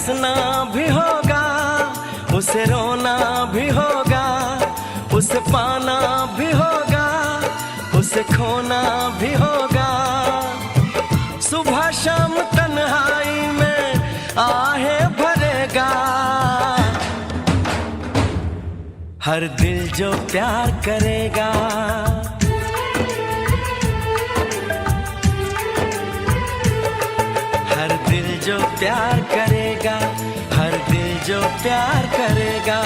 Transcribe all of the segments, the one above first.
हंसना भी होगा, उसे रोना भी होगा, उसे पाना भी होगा, उसे खोना भी होगा। सुबह शाम तन्हाई में आहे भरेगा, हर दिल जो प्यार करेगा। हर दिल जो प्यार करेगा, हर दिल जो प्यार करेगा।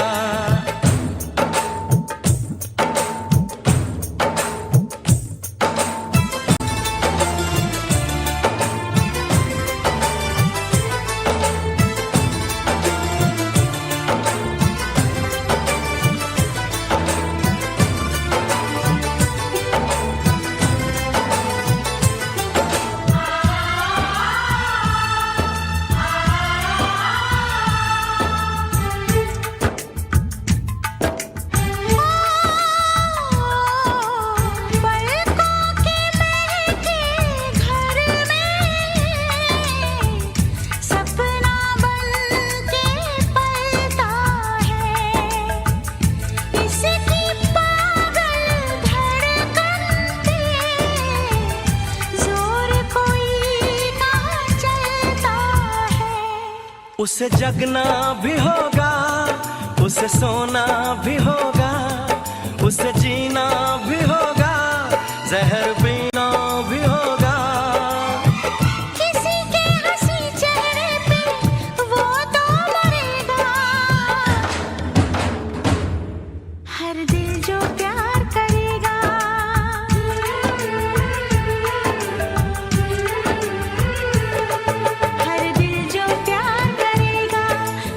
उसे जगना भी होगा, उसे सोना भी होगा, उसे जीना भी होगा, जहर पीना भी होगा। किसी के हंसी चेहरे पे वो तो मरेगा, हर दिल जो प्यार करेगा। हर दिल जो प्यार करेगा,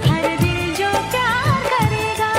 हर दिल जो प्यार करेगा।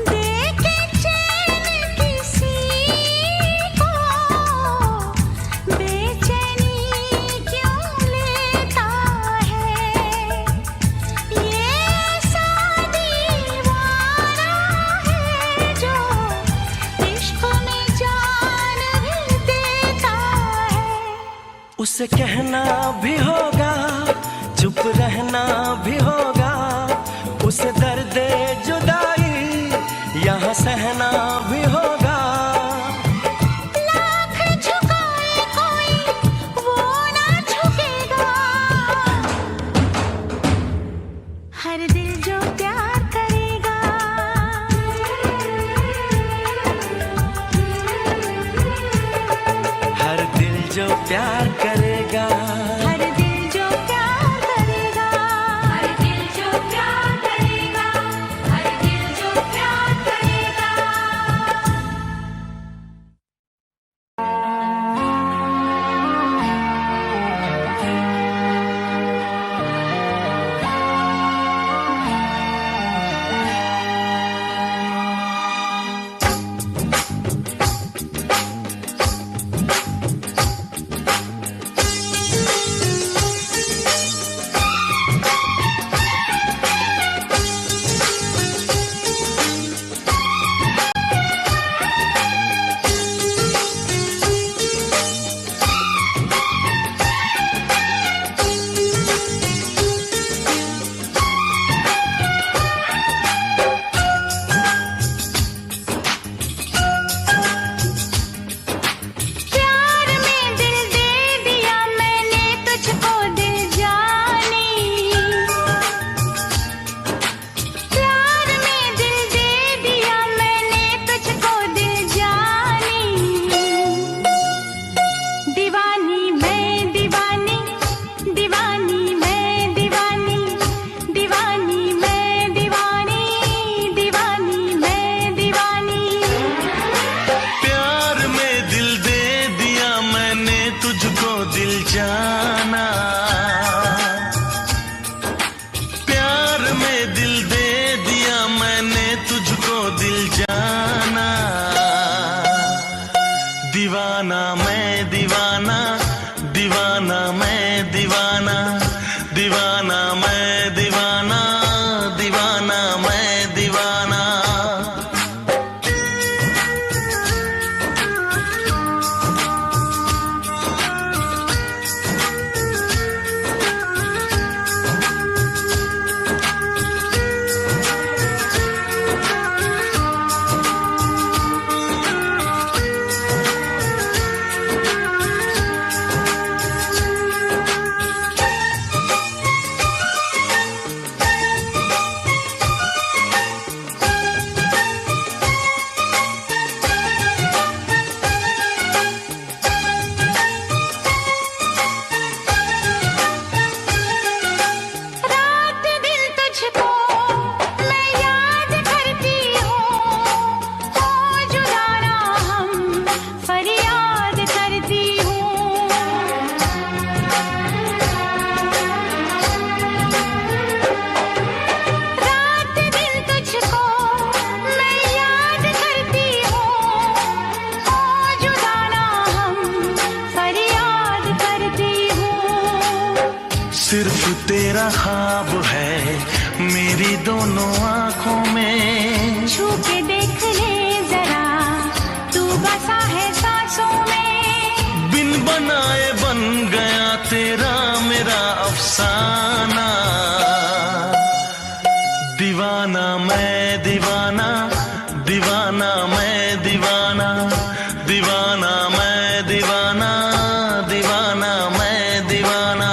देखे चैन किसी को, बेचैनी क्यों लेता है? ये ऐसा दीवाना है जो इश्क में जान भी देता है। उसे कहना भी होगा, चुप रहना भी होगा, उसे दर्द जुदाई यहाँ सहना भी होगा। लाख झुकाए कोई वो ना झुकेगा, हर दिल जो प्यार करेगा। हर दिल जो प्यार करेगा। हर दिल जो प्यार करेगा, हर दिल जो प्यार करेगा, हर दिल जो प्यार करेगा। दीवाना मैं दीवाना, दीवाना मैं दीवाना, दीवाना मैं दीवाना, दीवाना मैं दीवाना। सिर्फ तेरा ख्वाब है मेरी दोनों आंखों में, छू के देख ले जरा तू बसा है सांसों में। बिन बनाए बन गया तेरा मेरा अफसाना। दीवाना मैं दीवाना, दीवाना मैं दीवाना, दीवाना मैं दीवाना, दीवाना मैं दीवाना।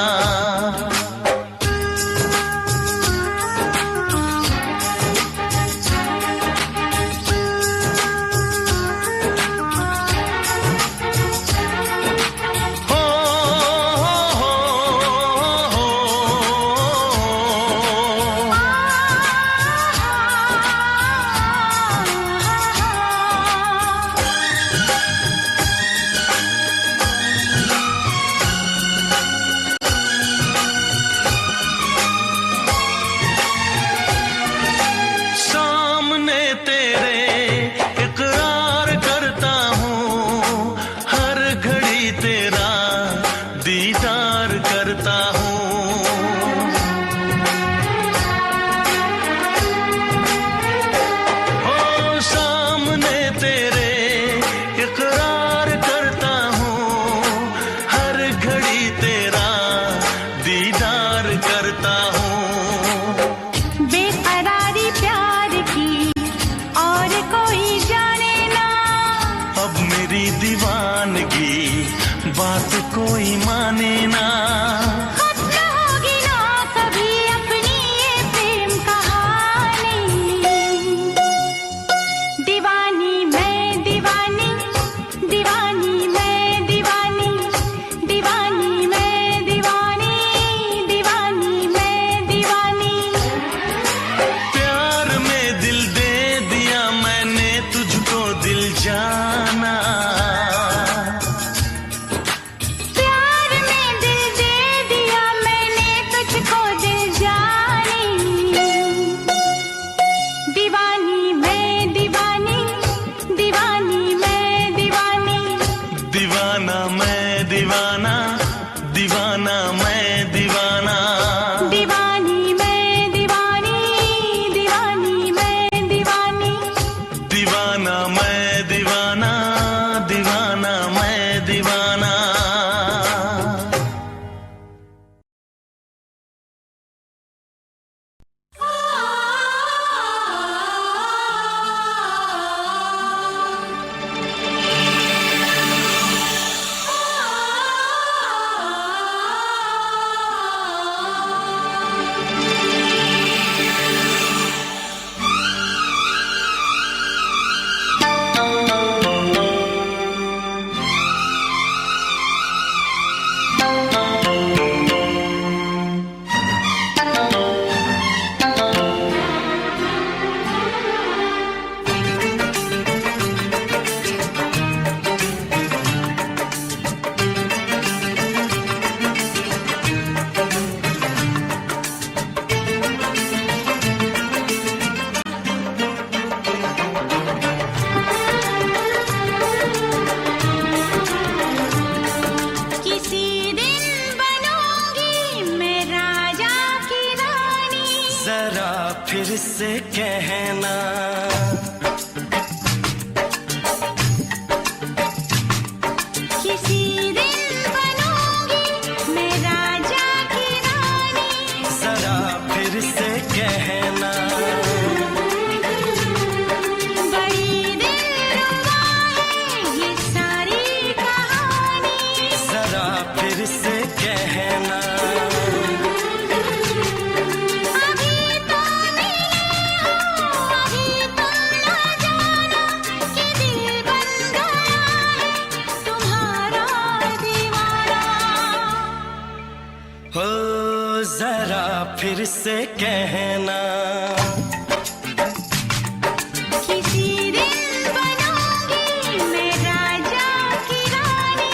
दीदार करता हूँ, हो सामने तेरे इकरार करता हूँ, हर घड़ी तेरा दीदार करता हूँ। बेकरारी प्यार की और कोई जाने ना, अब मेरी दीवानगी बात कोई माने ना। खत्म होगी ना कभी अपनी ये प्रेम कहानी। दीवानी मैं दीवानी, दीवानी मैं दीवानी, दीवानी मैं दीवानी, दीवानी मैं दीवानी। प्यार में दिल दे दिया मैंने तुझको दिल जाना। दीवाना मैं दीवाना, दीवाना मैं दीवाना, दीवानी मैं दीवानी, दीवानी मैं दीवानी, दीवाना मैं दीवाना, दीवाना मैं दीवाना। फिर से कहना। किसी दिन बनूंगी मैं राजा की रानी। जरा फिर से कहना। बड़ी दिलरुबा है ये सारी कहानी। जरा फिर से कहना। अभी तो मिले हो, अभी तुम ना जाना कि दिल बन गया है तुम्हारा दीवाना। हो जरा फिर से कहना। किसी दिन बनूंगी मैं राजा की रानी।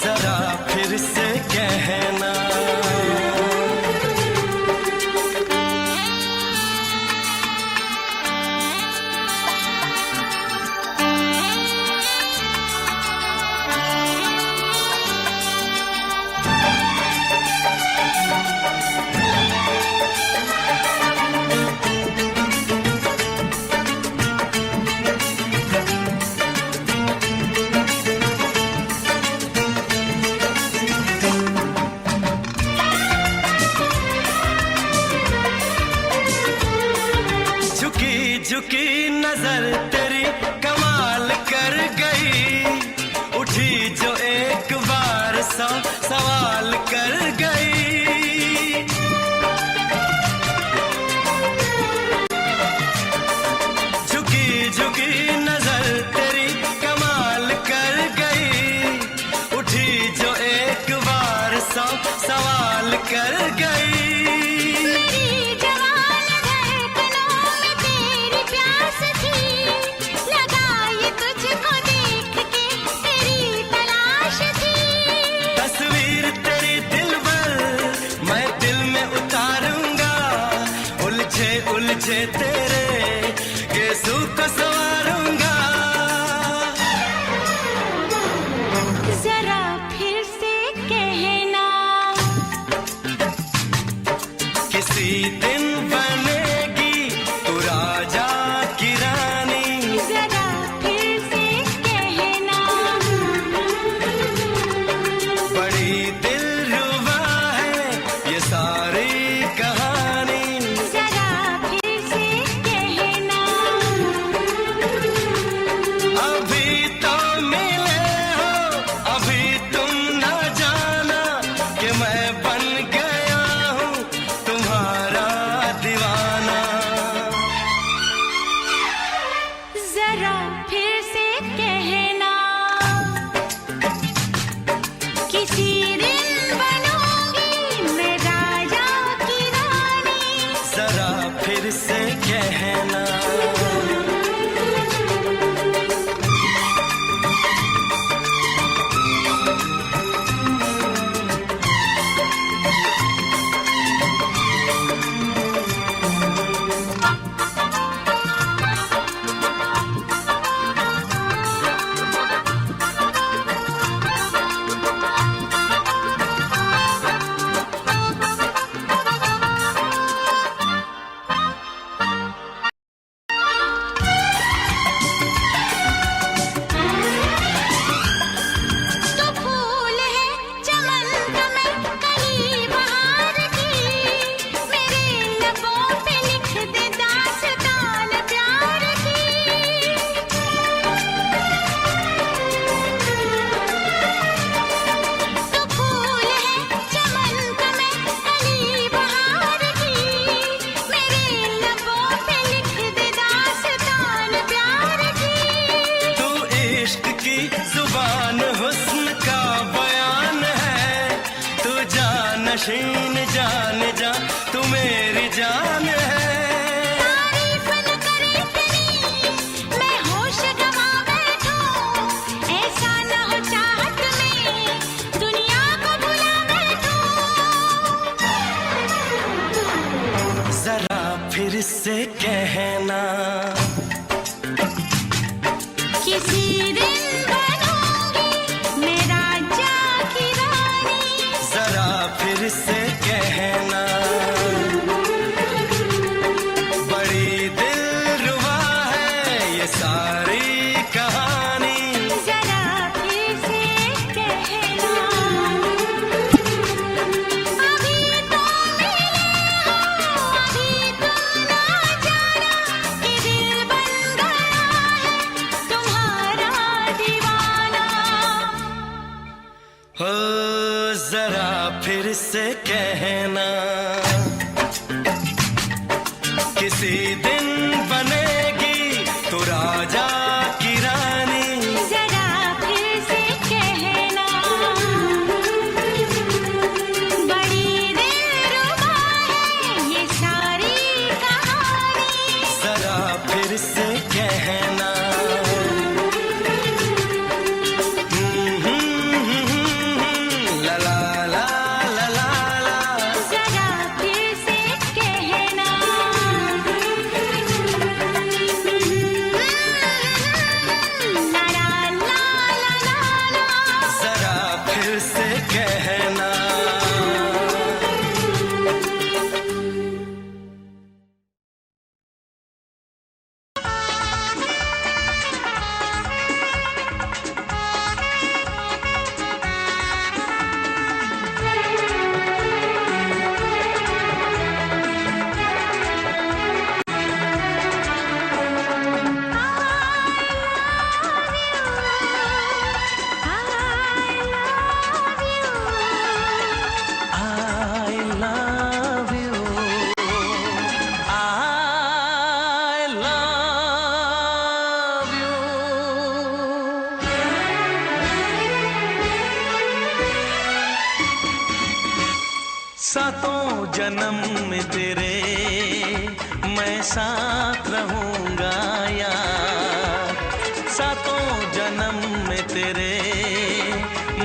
जरा फिर से कहना। झुकी झुकी नजर तेरी कमाल कर गई। उठी जो एक बार सौ सवाल कर गई। झुकी झुकी नजर तेरी कमाल कर गई। उठी जो एक बार सौ सवाल कर गई। मेरी जवान धड़कनों में तेरी प्यास थी। लगाई तुझको देख के तेरी तलाश थी। तस्वीर तेरी दिलबर मैं दिल में उतारूंगा। उलझे उलझे तेरे गेसू को संवारूंगा। जरा फिर से कहना। किसी दिन बनेगी तू राजा की रानी। जरा फिर से कहना। बड़ी दिलरुबा है ये सारी कहानी। जरा फिर से कहना। अभी तो मिले हो, अभी तुम ना जाना कि मैं बन गया हूँ तुम्हारा दीवाना। जरा फिर से कहना। किसी दिन बनूंगी मैं राजा की रानी। जरा फिर से कहना। तो फूल है चमन का मैं कली बहार की। मेरे लबों पे लिख दे दास्तान प्यार की। तो फूल है चमन का मैं कली बहार की। मेरे लबों पे लिख दे दास्तान प्यार की। तू इश्क की जुबान हुस्न का बयान है। तू जानशीन जान जा तू मेरी जान है। तारीफ न करे इतनी मैं होश गवा बैठूं। ऐसा न हो चाहत में दुनिया को भुला बैठूं। जरा फिर से कहना। किसी दिन बनूंगी मैं राजा की रानी। जरा फिर से कहना। बड़ी हो जरा फिर से कहना, किसी दिन बनेगी तू राजा की रानी। जरा फिर से कहना, बड़ी दिलरुबा है ये सारी कहानी। जरा फिर से कहना, ला ला ला ला ला ला। जरा फिर से कहना, ला ला ला ला ला। जरा फिर से कहना। I love you. I love you. सातों जन्म में तेरे मैं साथ रहूंगा यार। सातों जन्म में तेरे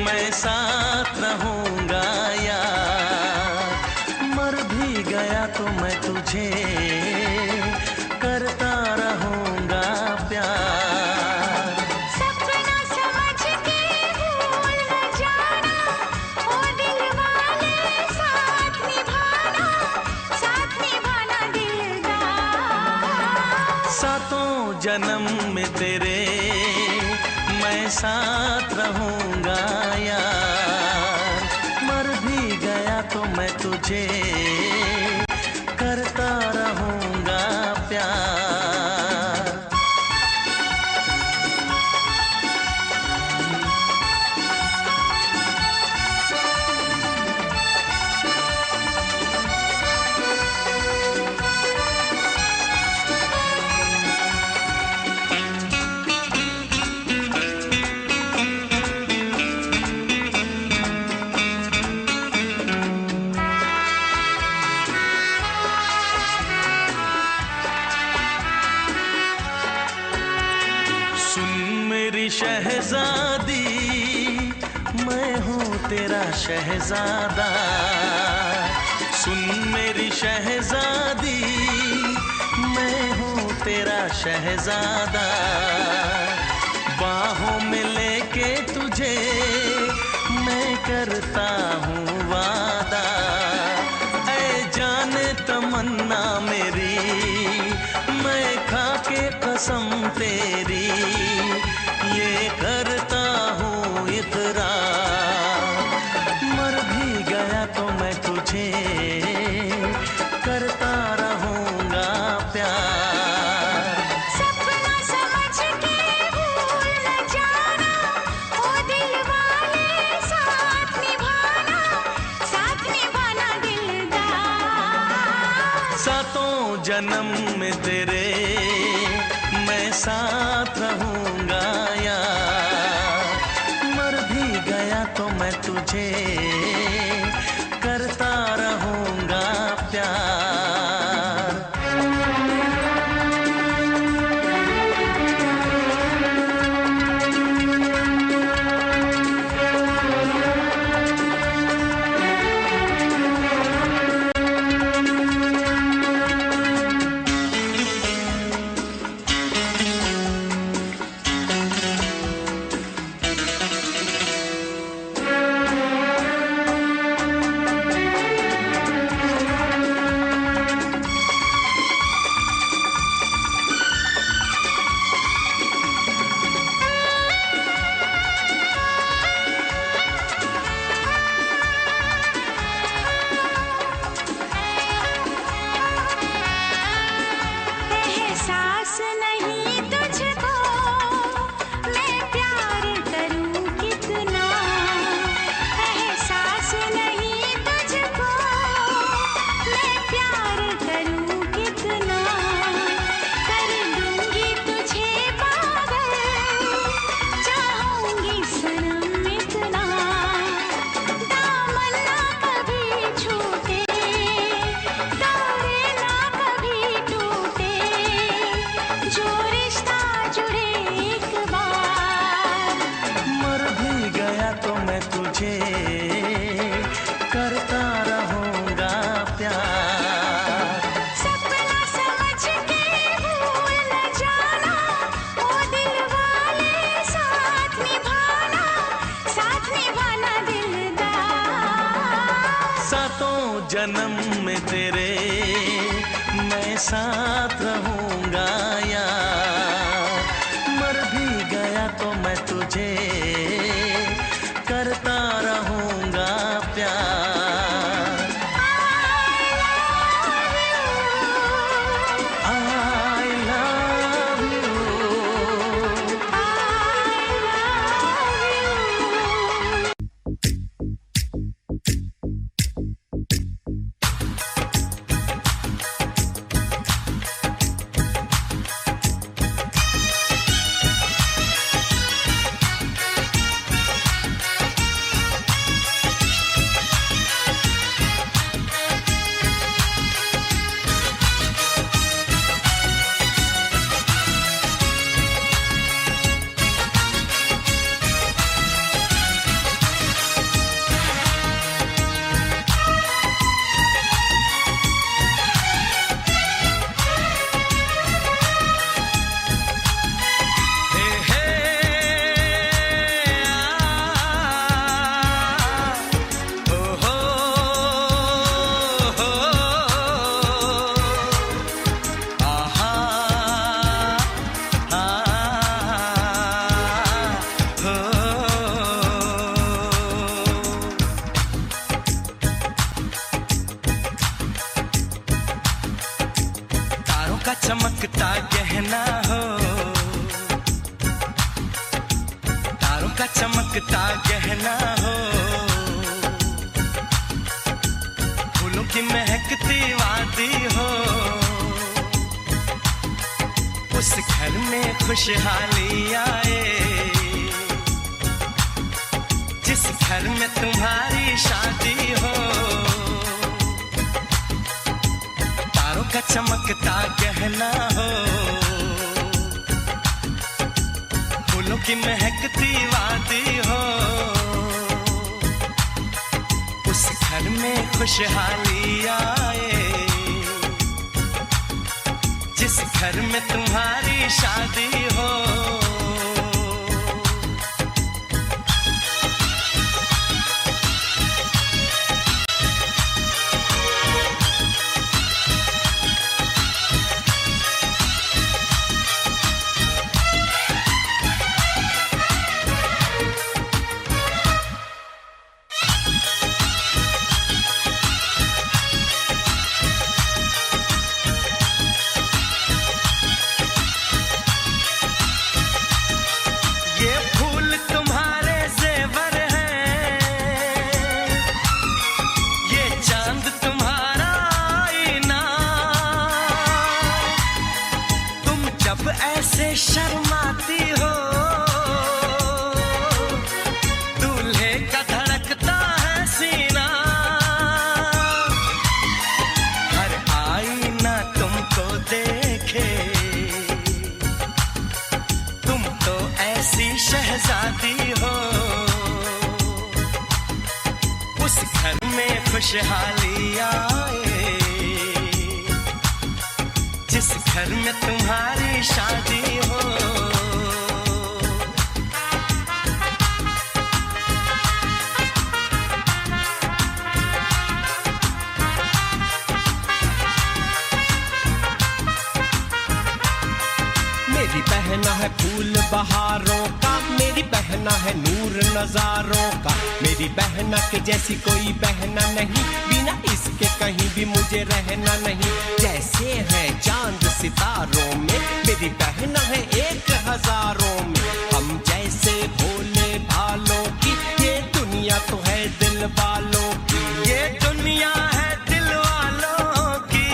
मैं साथ रहूंगा यार। मर भी गया तो मैं तुझे करता रहूंगा प्यार। सपना समझ के भूल न जाना, ओ दिल वाले साथ निभाना दिलदार। सातों जन्म में तेरे मैं साथ रहूंगा यार। मर भी गया तो मैं तुझे करता रहूंगा प्यार। सुन मेरी शहजादी, मैं हूँ तेरा शहजादा। सुन मेरी शहजादी, मैं हूँ तेरा शहजादा। बाहों में लेके तुझे मैं करता हूँ वादा। ऐ जाने तमन्ना मेरी, मैं खा के कसम तेरी ये करता हूँ इकरार। मर भी गया तो मैं तुझे करता रहूंगा प्यार। सपना समझ के भूल न जाना, ओ दिल वाले साथ निभाना दिलदार। सातों जन्म में तेरे मैं साथ रहूंगा यार। मर भी गया तो मैं तुझे करता रहूंगा प्यार। तो मैं तुझे करता रहूंगा प्यार। सपना समझ के भूल न जाना, ओ दिल वाले साथ निभाना दिलदार। सातों जन्म में तेरे मैं साथ रहूंगा यार। मर भी गया तो मैं तुझे करता रहूंगा प्यार। I love you। का चमकता गहना हो, तारों का चमकता गहना हो, फूलों की महकती वादी हो। उस घर में खुशहाली आए जिस घर में तुम्हारी शादी हो। का चमकता गहना हो, फूलों की महकती वादी हो। उस घर में खुशहाली आए जिस घर में तुम्हारी शादी हो। ऐसे शर्माती हो, दूल्हे का धड़कता है सीना। हर आईना तुमको देखे, तुम तो ऐसी शहजादी हो। उस घर में खुशहाली आए जिस घर में तुम्हारी शादी हो। मेरी बहना है फूल बहारों का, मेरी बहना है नूर नजारों का। मेरी बहना के जैसी कोई बहना नहीं, बिना इसके कहीं भी मुझे रहना नहीं। जैसे है चांद सितारों में, मेरी बहना है एक हजारों में। हम जैसे भोले भालों की, ये दुनिया तो है दिल वालों की। ये दुनिया है दिल वालों की,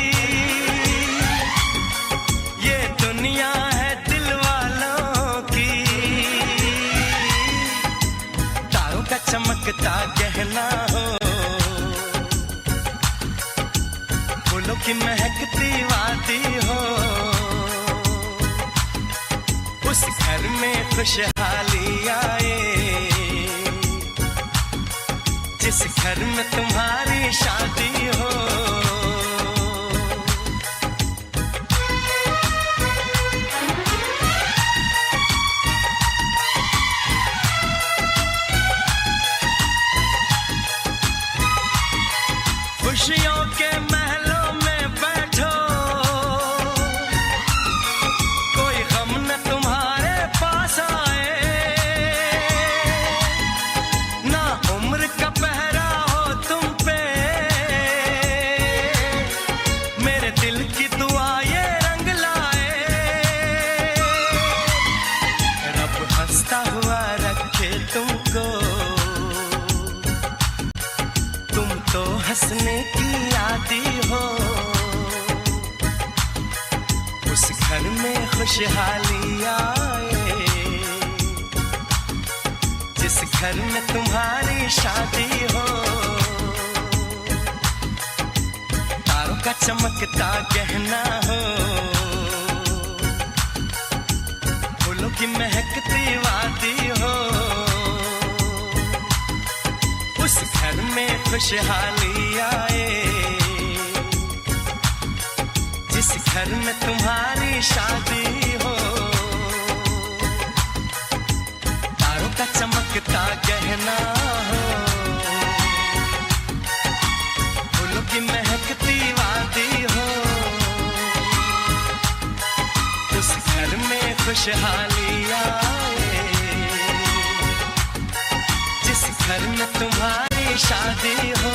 ये दुनिया है दिल वालों की। तारों का चमकता गहना हो, फूलों की महकती वादी हो। उस घर में खुशहाली आए जिस घर में तुम्हारी शादी हो। खुशियों के महलों में बैठो, कोई गम न तुम्हारे पास आए, ना उम्र का पहरा हो तुम पे, मेरे दिल की दुआ ये रंग लाए। रब हंसता हुआ रखे तुमको, तुम तो हंसने की आदी हो। उस घर में खुशहाली आए, जिस घर में तुम्हारी शादी हो। तारों का चमकता गहना हो, फूलों की महकती वादी हो। उस घर में खुशहाली आए, जिस घर में तुम्हारी शादी हो। तारों का चमकता गहना हो, फूलों की महकती वादी हो। उस घर में खुशहाली आए, जिस घर में तुम्हारी शादी हो।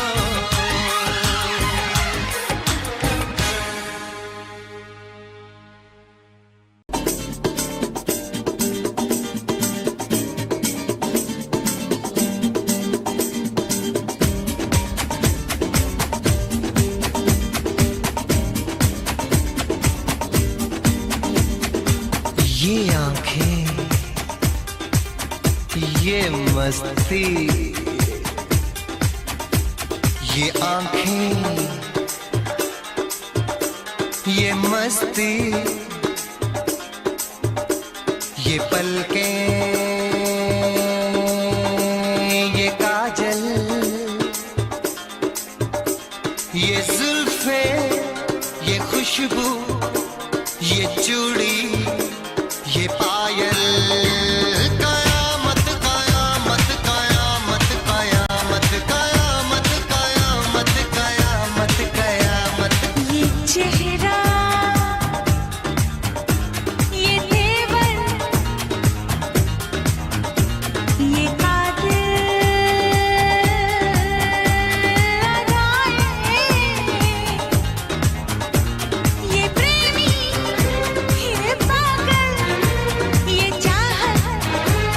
ये आंखें, ये मस्ती, ये आंखें, ये मस्ती, ये पलकें, ये काजल, ये जुल्फे, ये खुशबू, ये चूड़ी, ये पायल। कयामत कयामत कयामत कयामत कयामत कयामत कयामत कयामत। ये चेहरा, ये तेवर, ये कातिल अदाएं, ये प्रेमी, ये पागल, ये चाहत,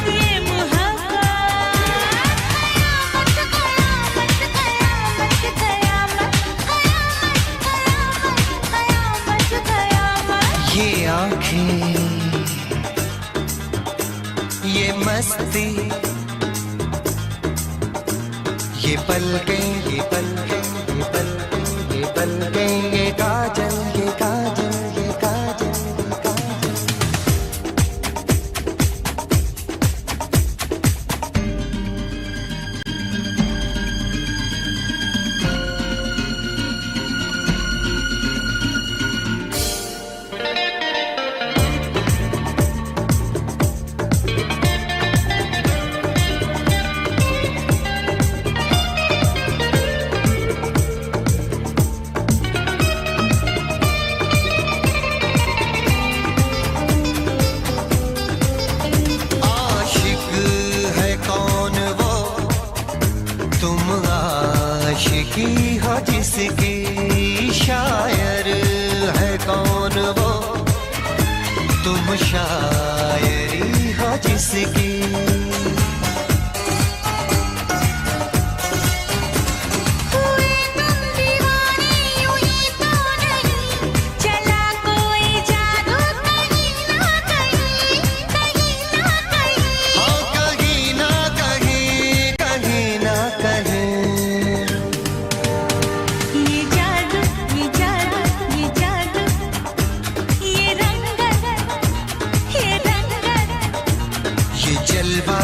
ये मोहब्बत। कयामत कयामत कयामत कयामत कयामत कयामत कयामत। ये आंखें, ये मस्ती, ये पलकें, ये पलकें, ये पलकें, ये पलकें, ये काजल, ये काजल, ये काजल, ये काजल। आशिक है कौन वो, तुम आशिकी हो जिसकी। शायर है कौन वो, तुम शायरी हो जिसकी। हुए तुम दीवाने यूं ही तो नहीं, चला कोई जादू कहीं ना कहीं, कहीं ना कहीं। हाँ कहीं ना कहीं, कहीं ना कहीं। ये जादू, ये जादू, ये जादू, ये रंगत, ये रंगत। ये जलवा,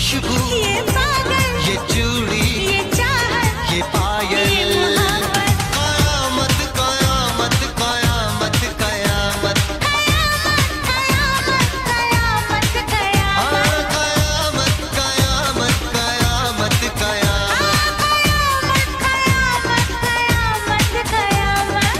खुशबू, ये पागल, ये चूड़ी, ये चाहत, ये पायल, ये मोहब्बत, कयामत कयामत कयामत कयामत, कयामत कयामत कयामत कयामत कयामत कयामत कयामत कयामत कयामत।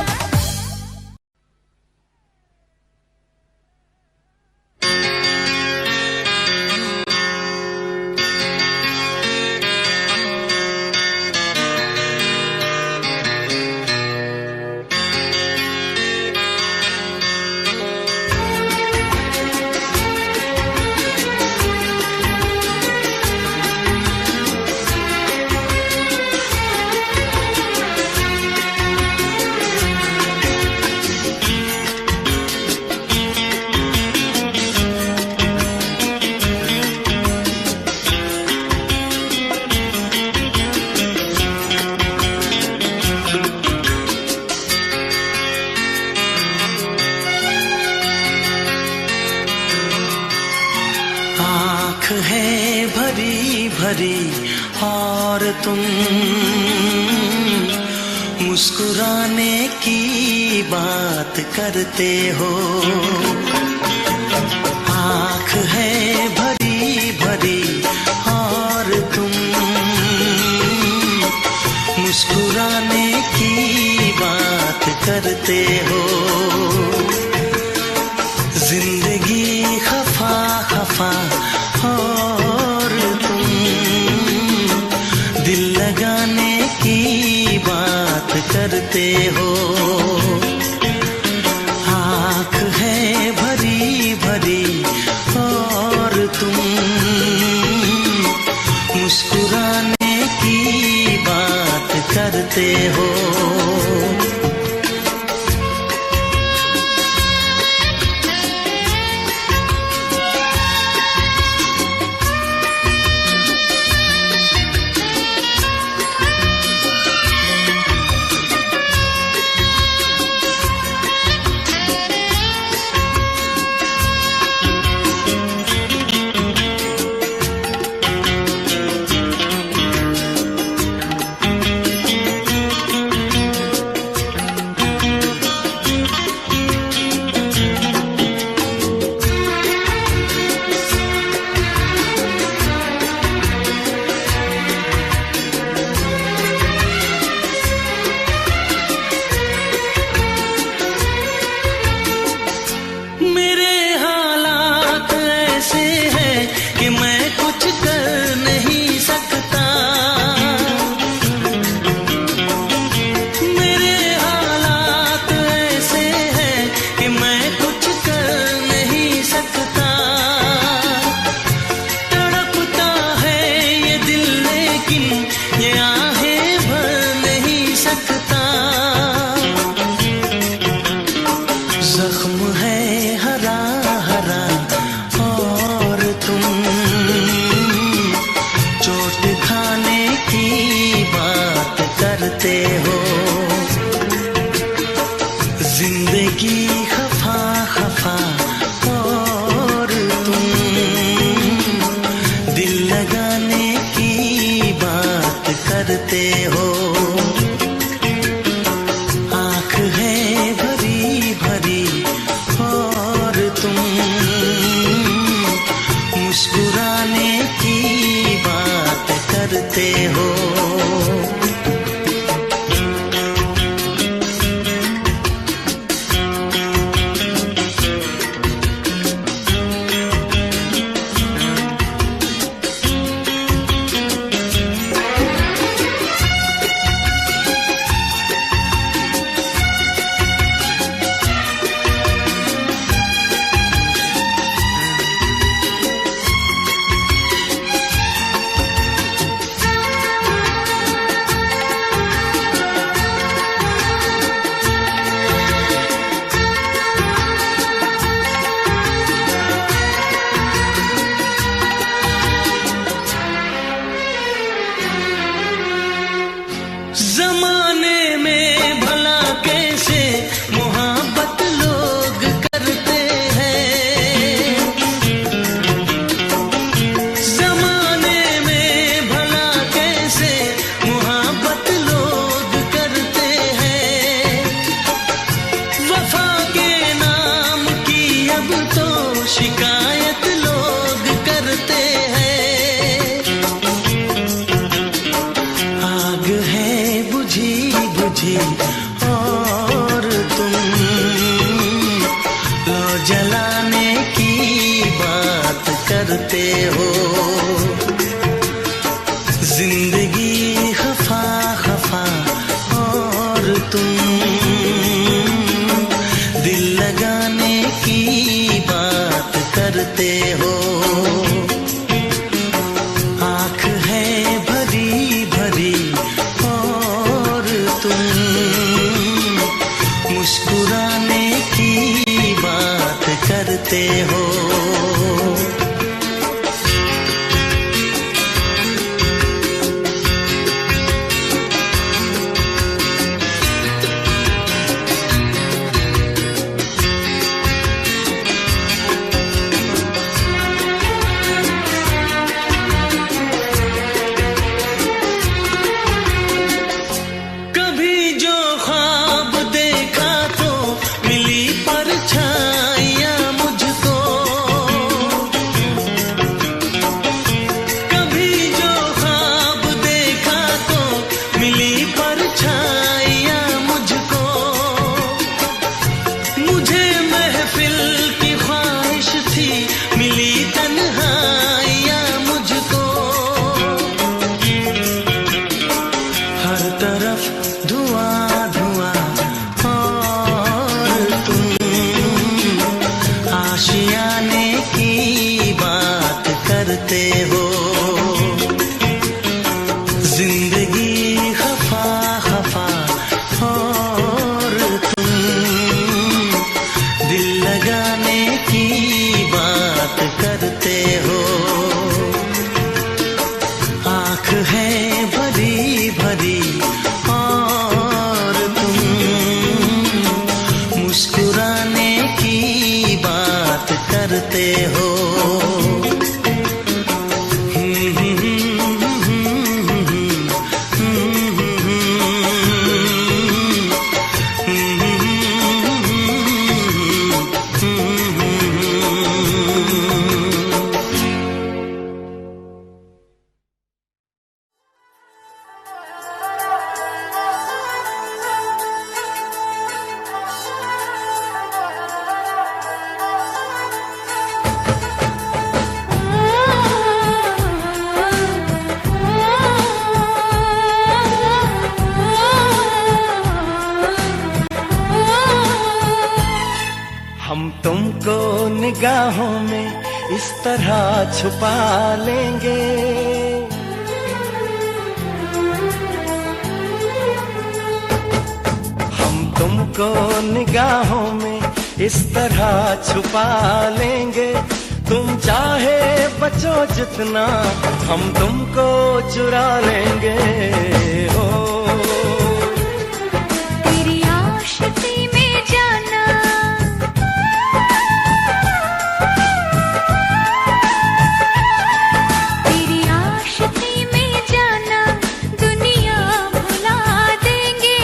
आँख है भरी भरी और तुम मुस्कुराने की बात करते हो। आँख है भरी भरी और तुम मुस्कुराने की बात करते हो। जिंदगी खफा खफा और तुम दिल लगाने की बात करते हो। आँख है भरी भरी और तुम मुस्कुराने की बात करते हो। जिंदगी खफा खफा और तुम दिल लगाने की बात करते हो। आँख है भरी भरी और तुम मुस्कुराने की बात करते हो। निगाहों में इस तरह छुपा लेंगे, हम तुमको निगाहों में इस तरह छुपा लेंगे। तुम चाहे बचो जितना हम तुमको चुरा लेंगे। हो तेरी आशिकी में जाना, तेरी आशिकी में जाना दुनिया भुला देंगे।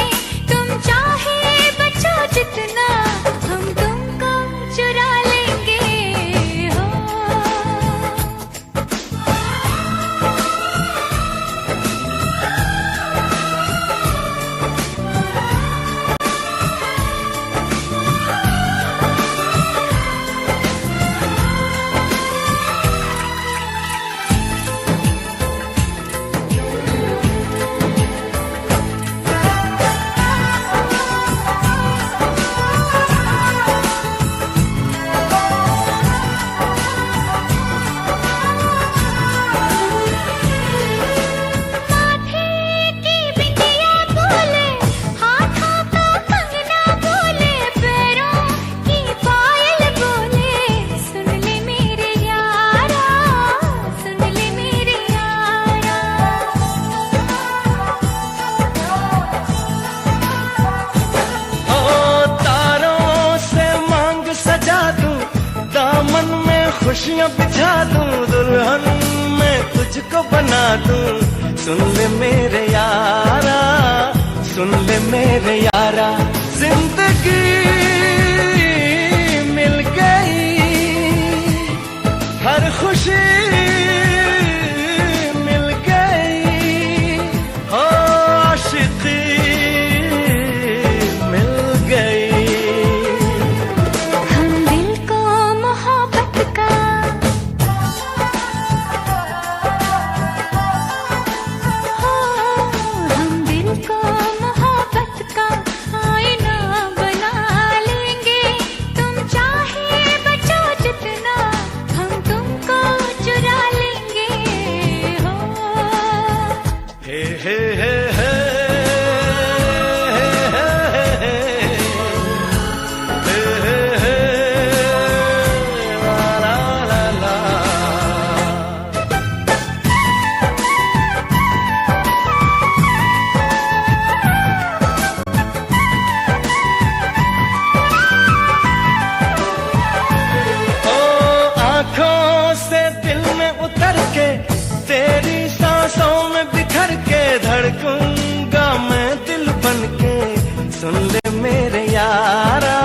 तुम चाहे बचो जितना हम तुमको चुरा लेंगे। हो खुशियाँ बिछा दूं, दुल्हन मैं तुझको बना दूं। सुन ले मेरे यारा, सुन ले मेरे यारा, जिंदगी मिल गई, हर खुशी मिल गई। हो आशिकी मिल गई। हम दिल को मोहब्बत का सांसों में बिखर के धड़कूंगा मैं दिल बन के। सुन ले मेरे यारा,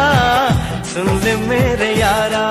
सुन ले मेरे यारा।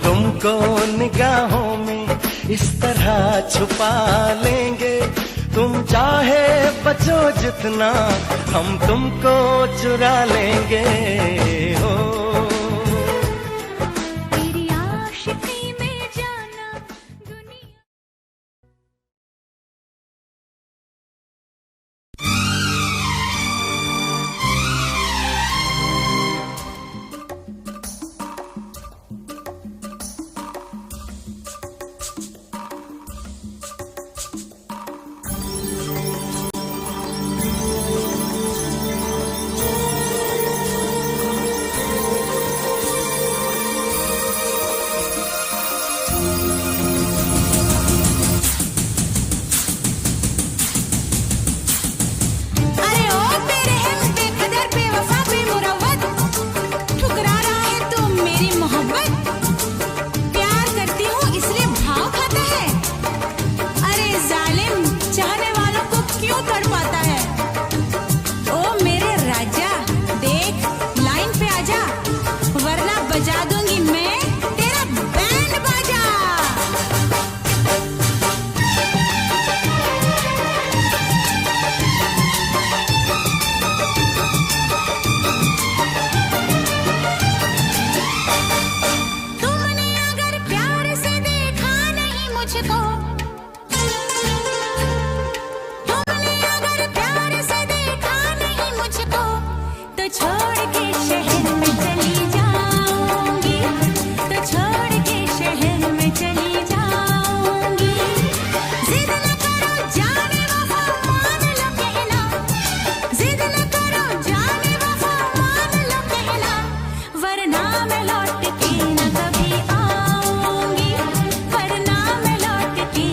तुमको निगाहों में इस तरह छुपा लेंगे। तुम चाहे बचो जितना, हम तुमको चुरा लेंगे हो। तेरी आशिकी में जाना दुनिया। मैं लौट के न कभी आऊंगी, वरना मैं लौट के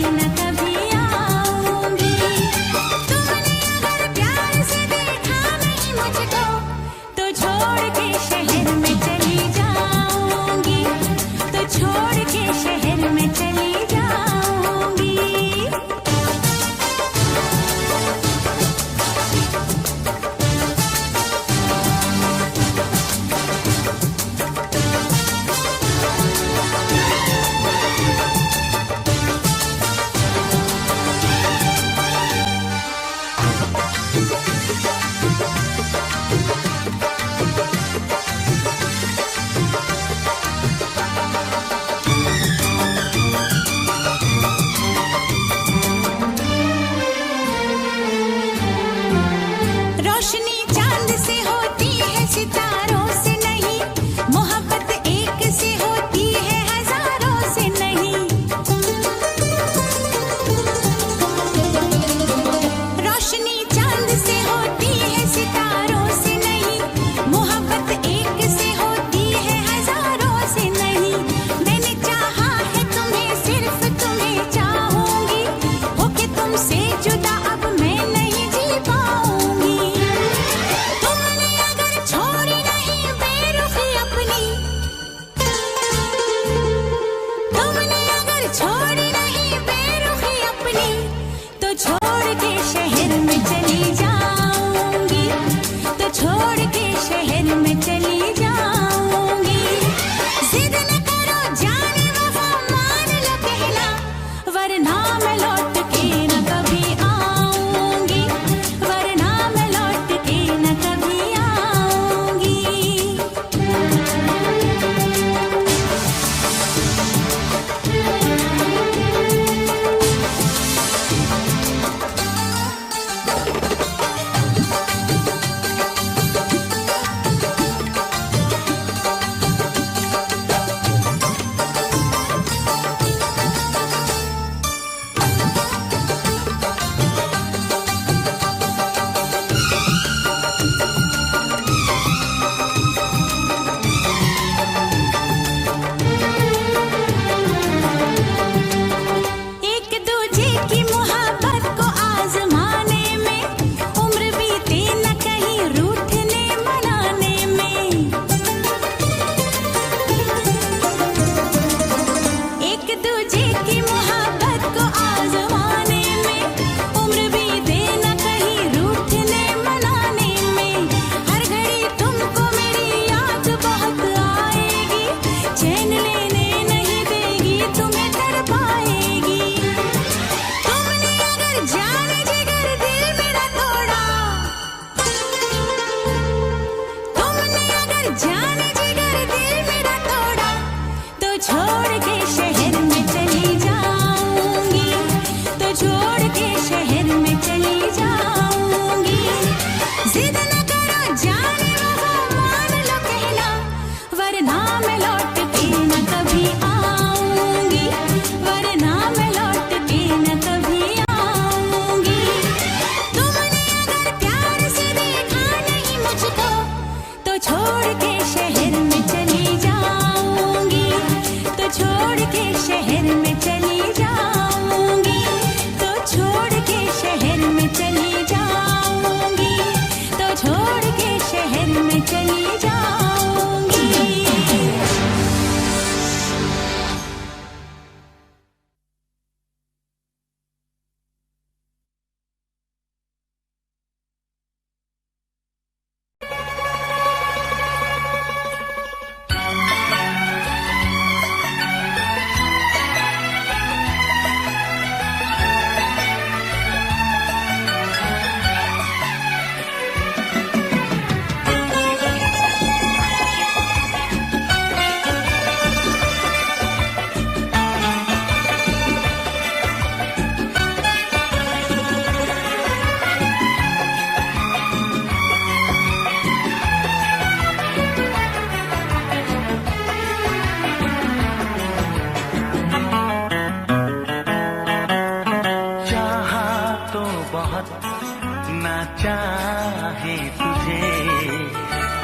बहुत ना चाहे तुझे,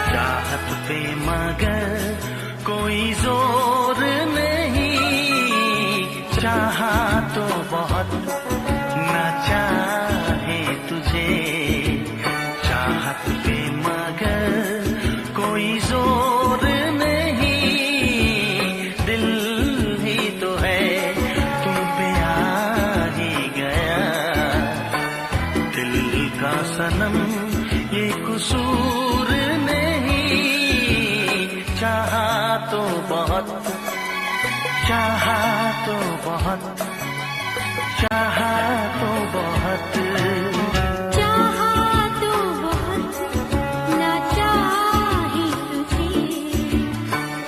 चाहत पे मगर कोई जोर नहीं, चाहा तो बहुत ना चाहे तुझे, चाहत पे मगर कोई जोर नहीं, दिल ही तो है तुम पे आ ही गया, दिल का सनम ये कसूर नहीं, चाहा तो बहुत, चाहा तो बहुत, चाहा तो बहुत, चाहा तो बहुत ना चाहे तुझे,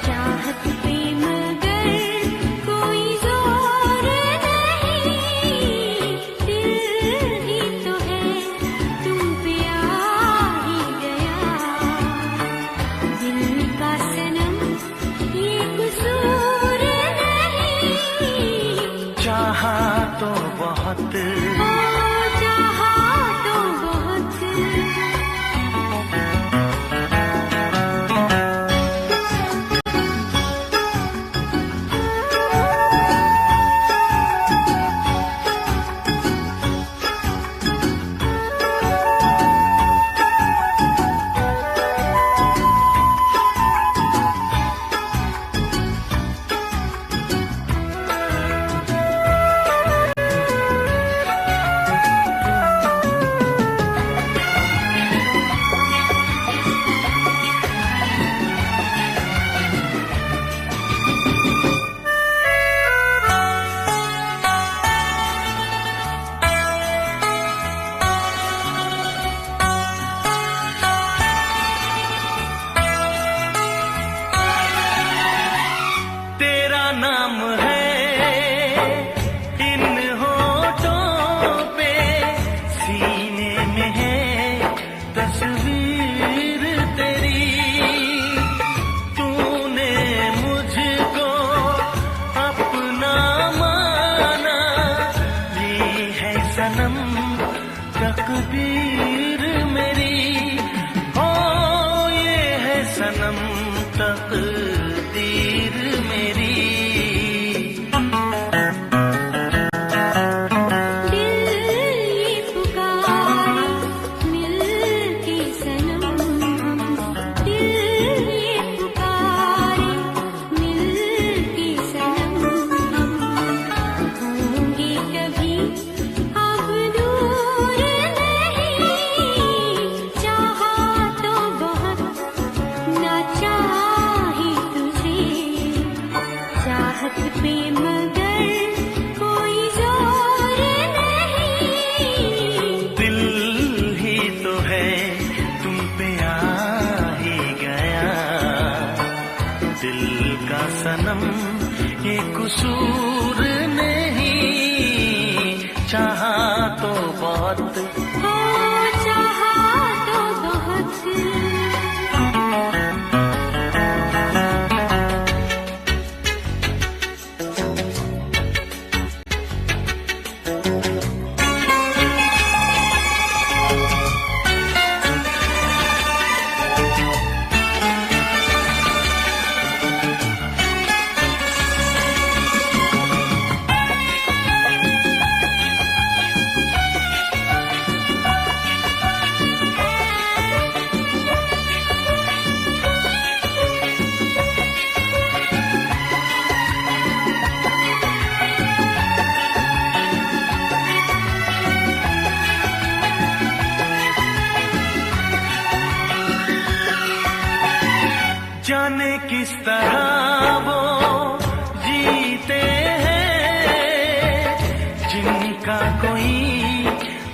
चाहत पे मगर कोई जोर नहीं, दिल ही तो है तुम पे आ ही गया, दिल का सनम ये कसूर नहीं, चाहा तो बहुत, ओ चाहा तो बहुत। तेरा नाम है इन होठों पे, सीने में है तस्वीर तेरी, तूने मुझको अपना माना, ये है सनम तकदीर मेरी, ओ ये है सनम तकदीर मेरी, दिल ये पुकारे मिल के सनम, दिल ये पुकारे मिल के सनम, होंगे कभी अब दूर नहीं, चाहा तो बहुत ना चाहे तुझे, चाहत पे मगर कोई जोर नहीं, दिल ही तो है तुम पे आ ही गया, दिल का सनम ये कसूर नहीं, चाहा तो बहुत, ओ चाहा तो बहुत। जाने किस तरह वो जीते हैं जिनका कोई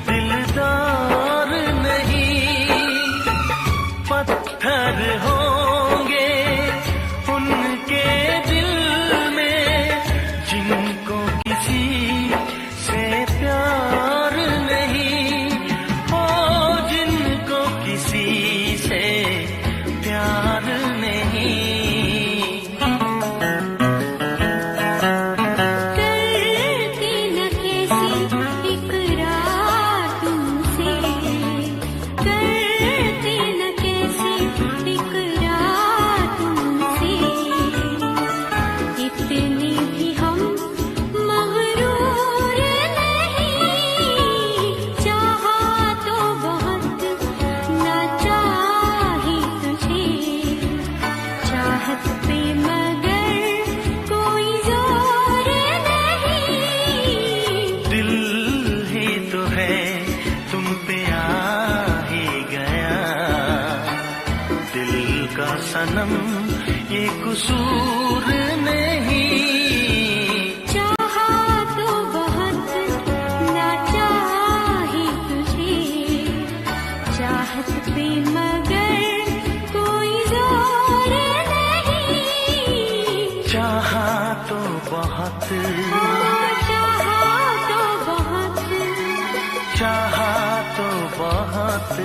दिलदार नहीं, पत्थर होंगे उनके दिल में जिनको किसी से प्यार नहीं, ओ जिनको किसी से प्यार नहीं, करती न कैसी सनम ये कसूर नहीं। चाहा तो बहुत ना चाहा ही तुझे, चाहत पे मगर कोई जोर नहीं। चाहा तो बहुत, चाहा तो बहुत, चाहा तो बहुत।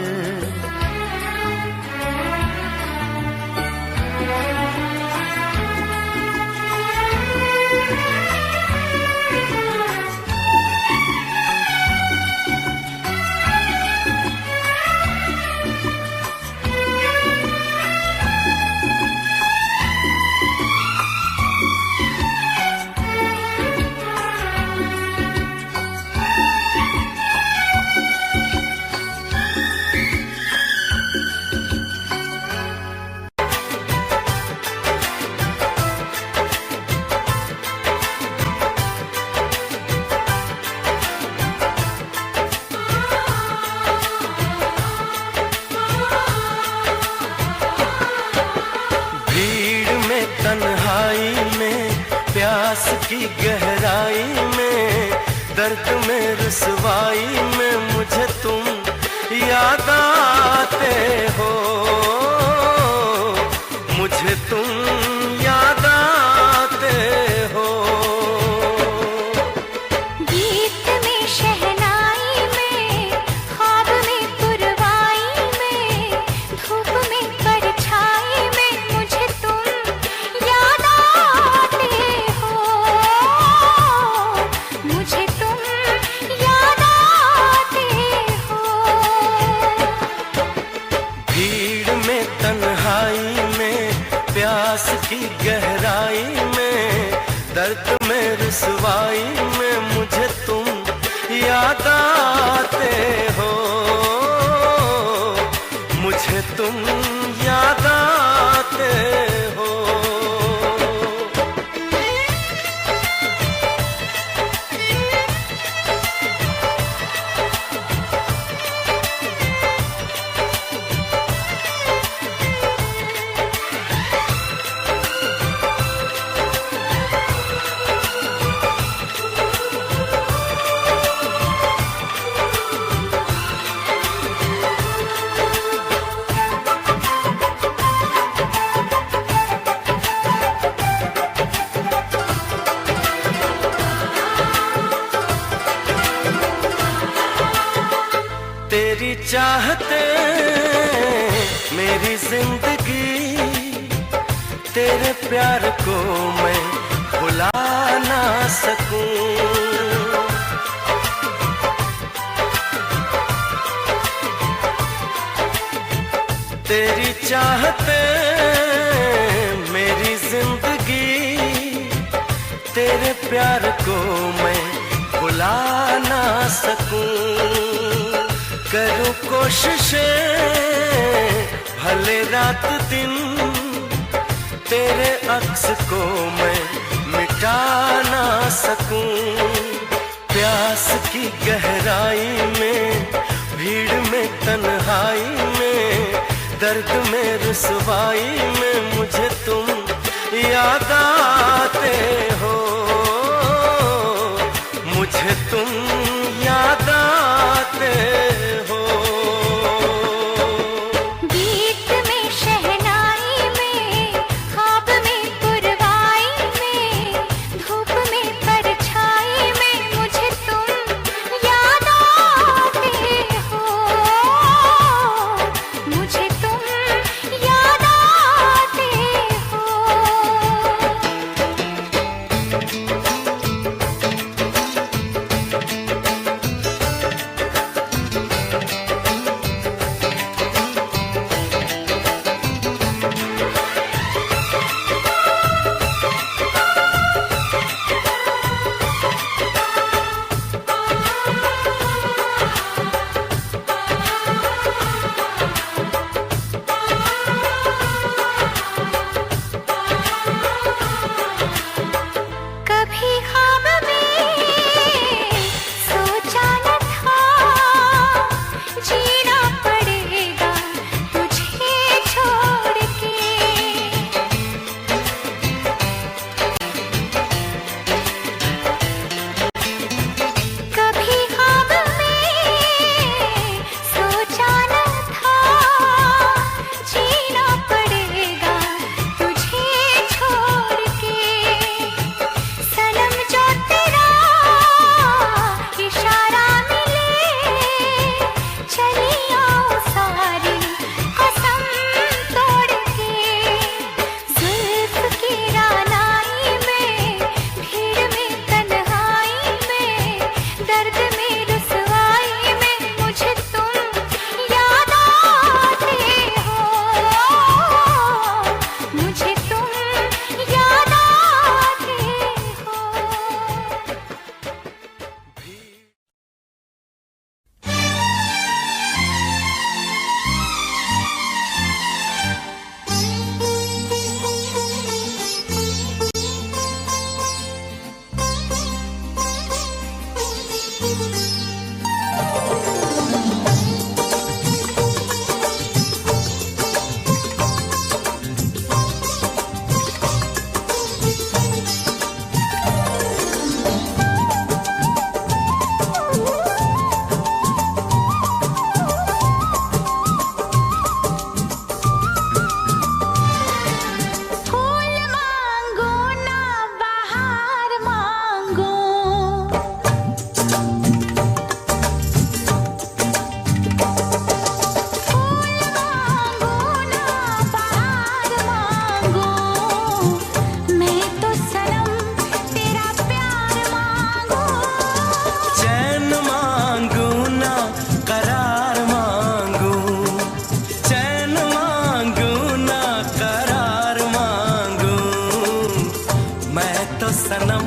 तन्हाई में, प्यास की गहराई में, दर्द में रुसवाई में मुझे तुम याद आते हो, मुझे तुम याद आते हो। गीत में शहनाई में, ख्वाब में पुरवाई में, धूप में परछाई में मुझे तुम याद आते हो, मुझे तुम याद आते हो। भीड़ में तन्हाई में, प्यास की गहराई में, दर्द में रुसवाई में मुझे तुम याद आते हो, मुझे तुम याद आते हो। तेरी चाहते मेरी जिंदगी, तेरे प्यार को मैं भुला ना सकूं। तेरी चाहते मेरी जिंदगी, तेरे प्यार को मैं भुला ना सकूं। करूं कोशिशें भले रात दिन, तेरे अक्स को मैं मिटा ना सकूं। प्यास की गहराई में, भीड़ में तन्हाई में, दर्द में रुसवाई में मुझे तुम याद आते हो, मुझे तुम याद आते हो। गीत में शहनाई में, ख्वाब में पुरवाई में, धूप में परछाई में मुझे तुम याद आते हो, मुझे तुम याद आते हो। दर्द में रुसवाई में मुझे तुम याद आते हो, मुझे तुम याद आते हो। फूल मांगो ना बहार मांगो, फूल मांगो ना बहार मांगो, मैं तो सनम तेरा प्यार मांगू। चैन मांगू ना करार मांगू, चैन मांगू ना करार मांगू, मैं तो सनम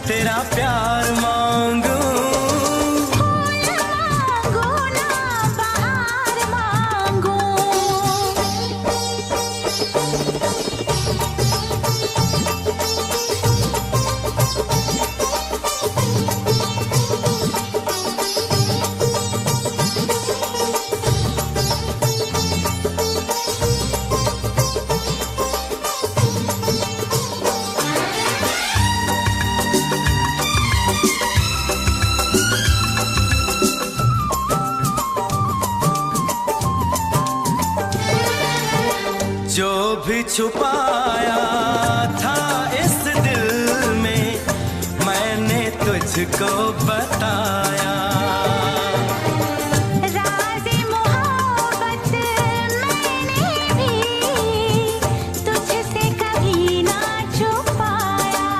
तेरा प्यार मांगू। फूल मांगो ना बहार मांगो। जो भी छुपाया था इस दिल में मैंने तुझको बताया। राज़े मोहब्बत मैंने भी तुझसे कभी ना छुपाया।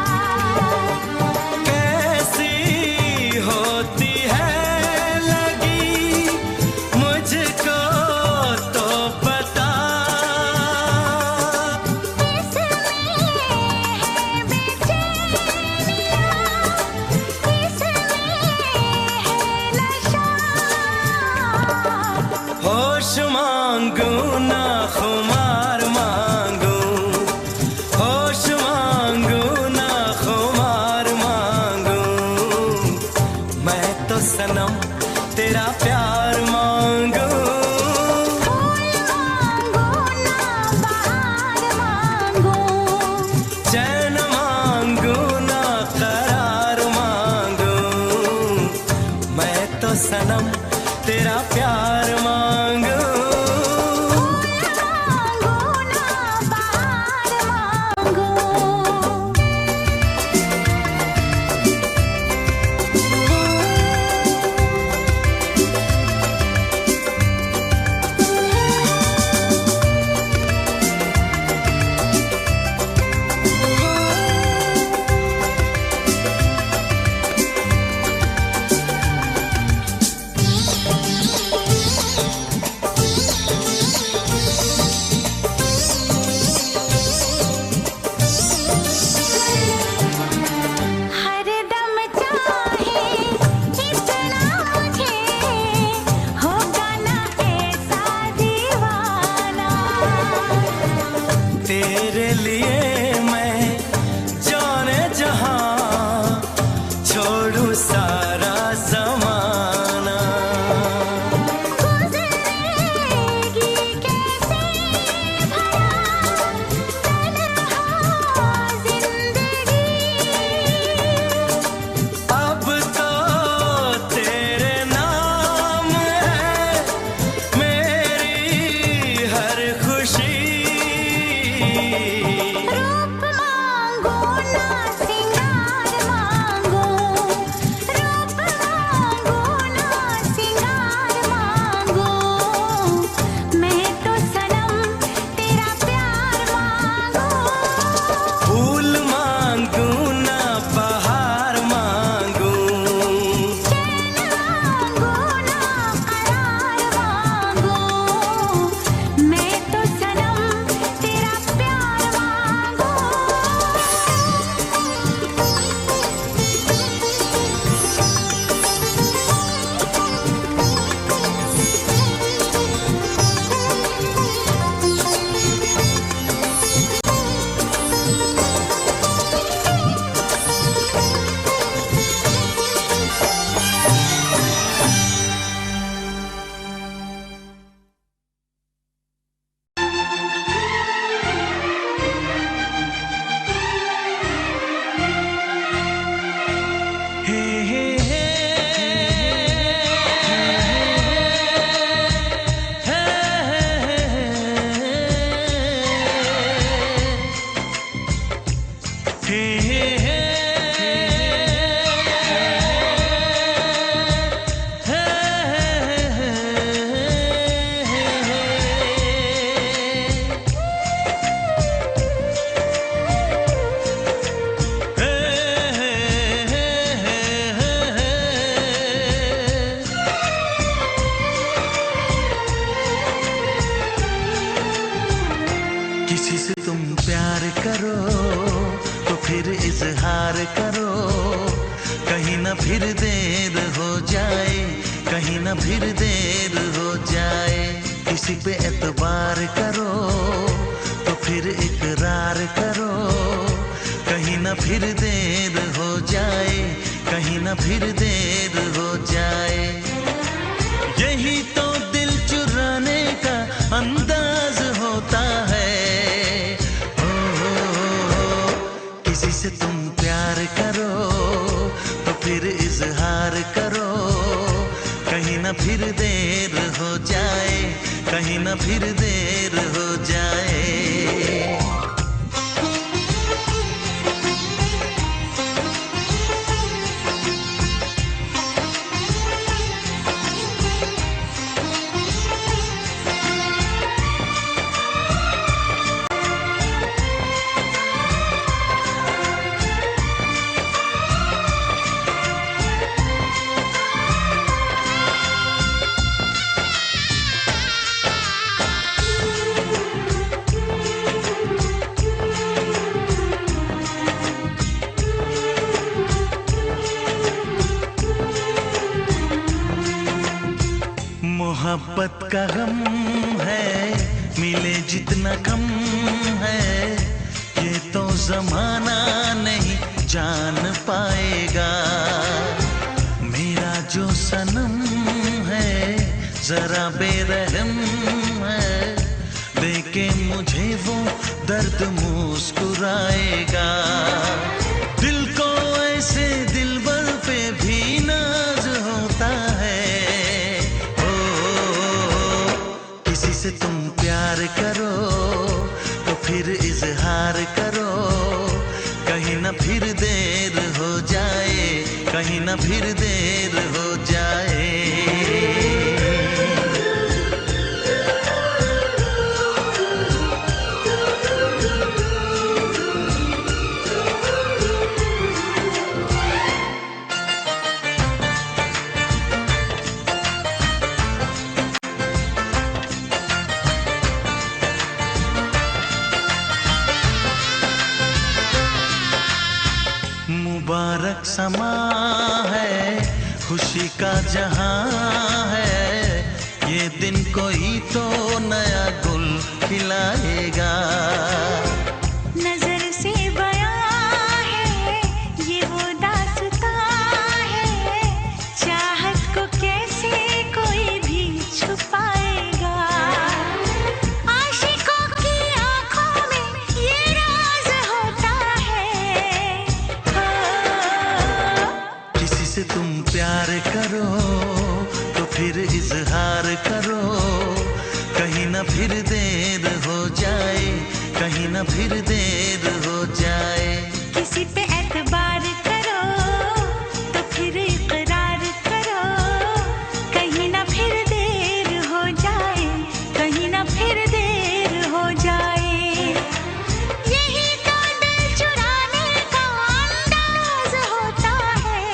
कैसी होती है लगी मुझको तो बता, इसमें है बेचैनियाँ, इसमें है नशा। होश मांगू ना खुमार मांगू, होश मांगू ना खुमार मांगू, मैं तो सनम तेरा प्यार मांगू। फूल मांगो ना बहार मांगो, चैन मांगू ना करार मांगू, मैं तो सनम तेरा प्यार मांगू। फूल मांगो ना बहार मांगो। हरदम चाहे इतना मुझे होगा ना ऐसा दीवाना। तेरे लिए मैं जाने जहां छोड़ू सारा जमाना। गुज़रेगी कैसे भला तन्हा जिंदगी। अब तो तेरे नाम है मेरी हर खुशी। इकरार करो, कहीं ना फिर देर हो जाए, कहीं ना फिर देर हो जाए। किसी पे एतबार करो तो फिर इकरार करो, कहीं ना फिर देर हो जाए, कहीं ना फिर देर हो जाए। यही तो दिल चुराने का अंदाज होता है। किसी से तुम प्यार करो तो फिर इजहार करो, कहीं ना फिर देर हो जाए, कहीं ना फिर देर हो जाए। मोहब्बत का गम है, मिले जितना कम है, ये तो जमाना नहीं जान पाएगा। मेरा जो सनम है जरा बेरहम है, देखे मुझे वो दर्द मुस्कुराएगा। दिल को ऐसे दिलबर पे भी नाज होता है। किसी से तुम प्यार करो तो फिर इजहार करो, कहीं ना फिर देर हो जाए, कहीं ना फिर देर हो जाए। मुबारक समा है, खुशी का जहां है, ये दिन कोई तो नया गुल खिलाएगा। नजर से बयां है ये वो दास्तां है, चाहत को कैसे कोई भी छुपाएगा। आशिकों की आंखों में ये राज होता है। किसी से तुम प्यार करो तो फिर इजहार करो, कहीं ना फिर देर हो जाए, कहीं ना फिर देर हो जाए। किसी पे एतबार करो तो फिर इकरार करो, कहीं ना फिर देर हो जाए, कहीं ना फिर देर हो जाए। यही तो दिल चुराने का अंदाज होता है।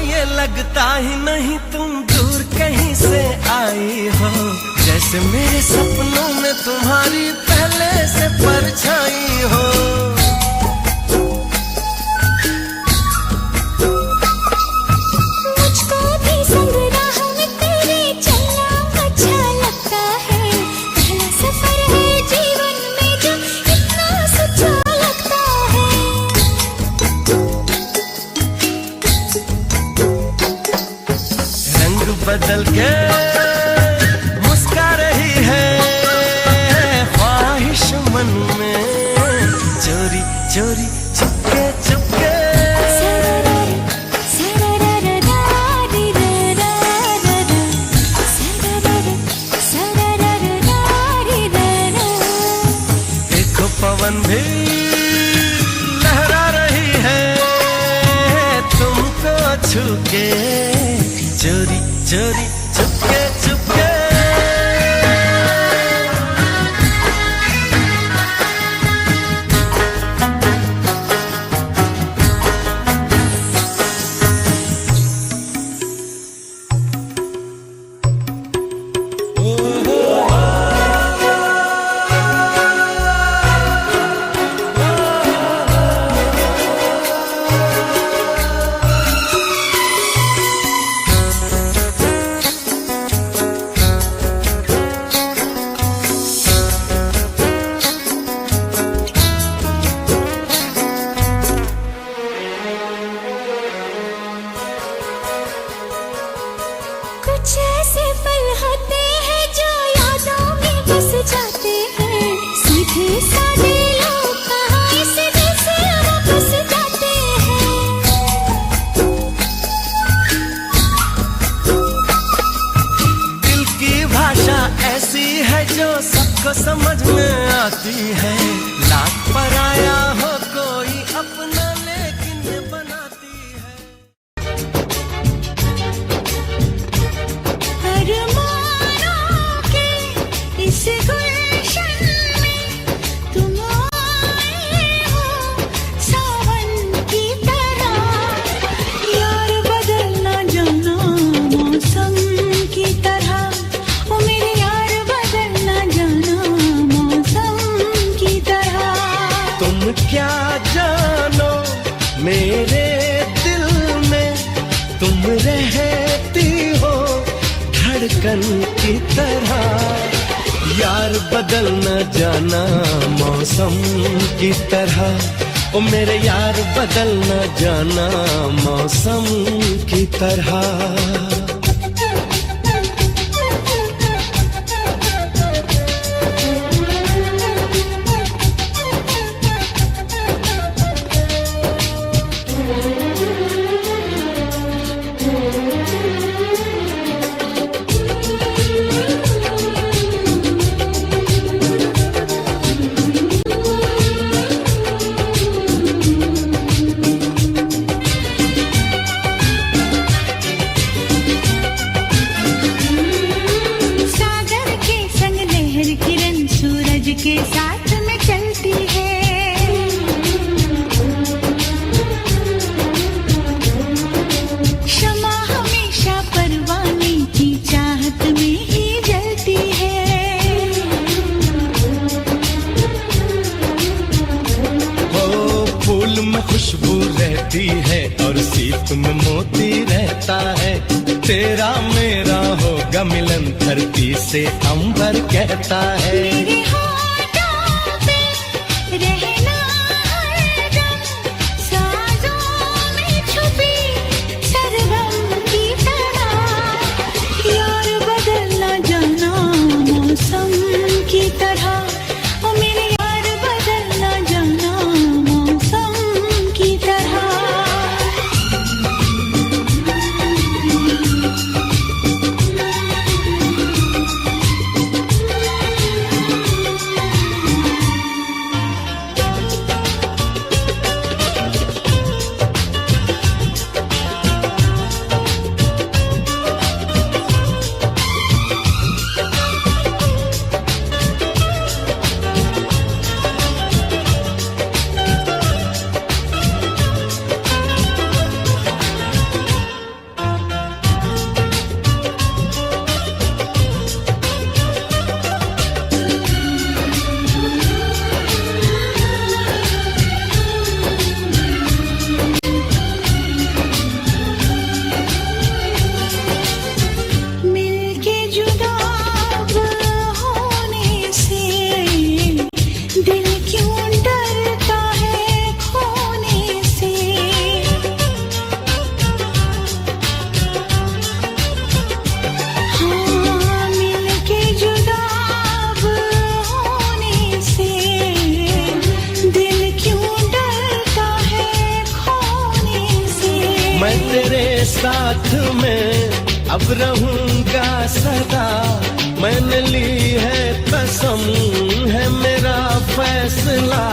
ये लगता ही नहीं तुम दूर कहीं से आई हो, जैसे मेरे सपनों में तुम्हारी पहले से परछाई हो। मुझको भी संग राह में तेरे चलना अच्छा लगता है, पहला सफर है जीवन में जो इतना सच्चा लगता है। रंग बदल के मुस्का रही है ख्वाहिश मन में, चोरी चोरी चुपके चुपके। देखो पवन भी लहरा रही है तुमको छू के, चोरी चोरी चुपके चुपके। कुछ ऐसे पल होते हैं जो यादों में बस जाते हैं, सीधे साधे लोग कहाँ इस दिल से वापस जाते हैं। दिल की भाषा ऐसी है जो सबको समझ में आती है, लाख पराया हो कोई अपना लेकिन बनाती है। अरमानों के इस गुलशन में तुम आए हो सावन की तरह, यार बदलना जाना मौसम की तरह। ओ मेरे यार बदलना जाना मौसम की तरह। तुम क्या जानो मेरे दिल में, तुम रहती हो धड़कन की तरह, यार बदल न जाना मौसम की तरह। ओ मेरे यार बदल न जाना मौसम की तरह। सागर के संग लहर किरण सूरज के साथ में चलती है, शमा हमेशा परवाने की चाहत में ही जलती है। ओ फूल में खुशबू रहती है और सीप में मोती रहता है, तेरा मेरा होगा मिलन धरती से अंबर कहता है। मेरे होठों पे रहना हरदम, साजों में छुपी सरगम की तरह, यार बदलना जाना मौसम की तरह। ओ मेरे यार बदलना जाना मौसम की तरह। साथ में अब रहूंगा सदा। मैंने ली है कसम, है मेरा फैसला,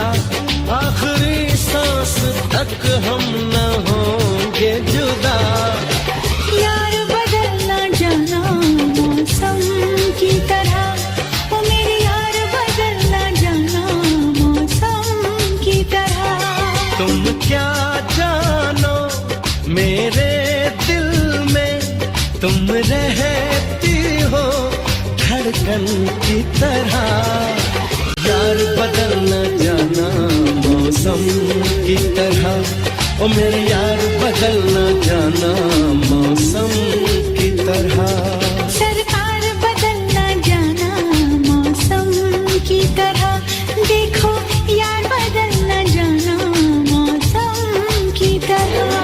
आखिरी सांस तक हम न होंगे जुदा। यार बदलना जाना मौसम की तरह, ओ मेरे यार बदलना जाना मौसम की तरह। तुम क्या जानो मेरे दिल में, तुम रहती हो धड़कन की तरह। यार बदलना जाना मौसम की तरह, ओ मेरे यार बदलना जाना मौसम की तरह। सरकार बदलना जाना मौसम की तरह, देखो यार बदलना जाना मौसम की तरह।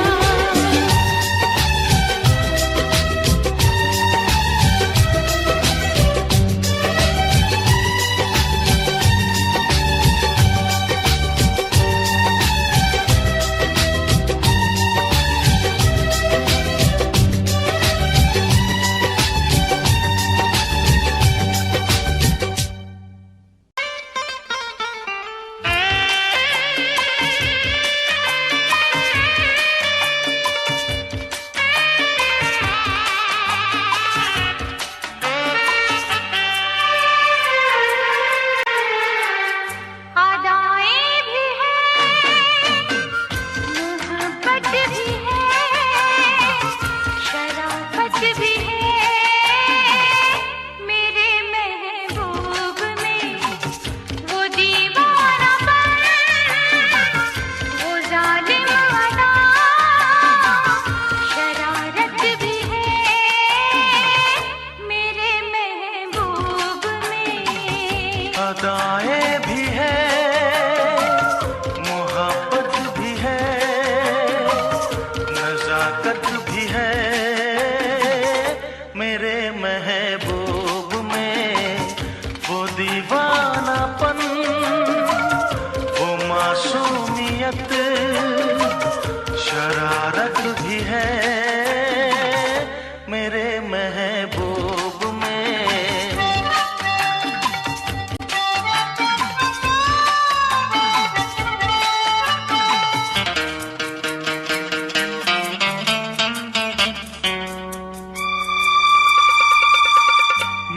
अदाएं भी है, मोहब्बत भी है, नजाकत भी है मेरे महबूब में। वो दीवानापन, वो मासूमियत, शरारत भी है मेरे महबूब में।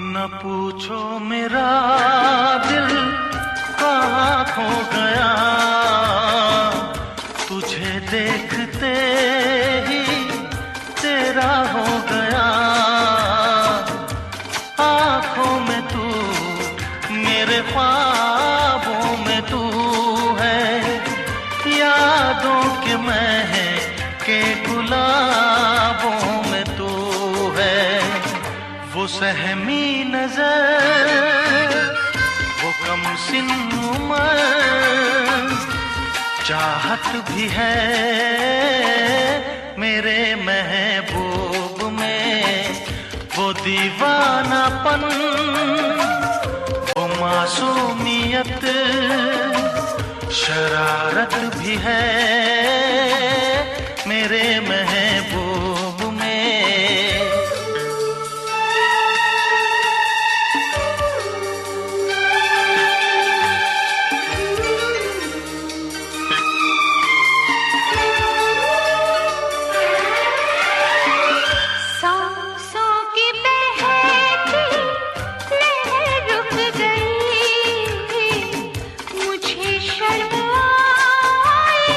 न पूछो मेरा दिल कहाँ खो गया, तुझे देखते ही तेरा हो गया। आँखों में तू, मेरे ख्वाबों में तू है, यादों के महके गुलाबों में तू है। वो सहमी नजर, वो कम सिन उम्र, चाहत भी है मेरे महबूब में। वो दीवानापन, वो मासूमियत, शरारत भी है मेरे महबूब में। मुझे शर्म आई,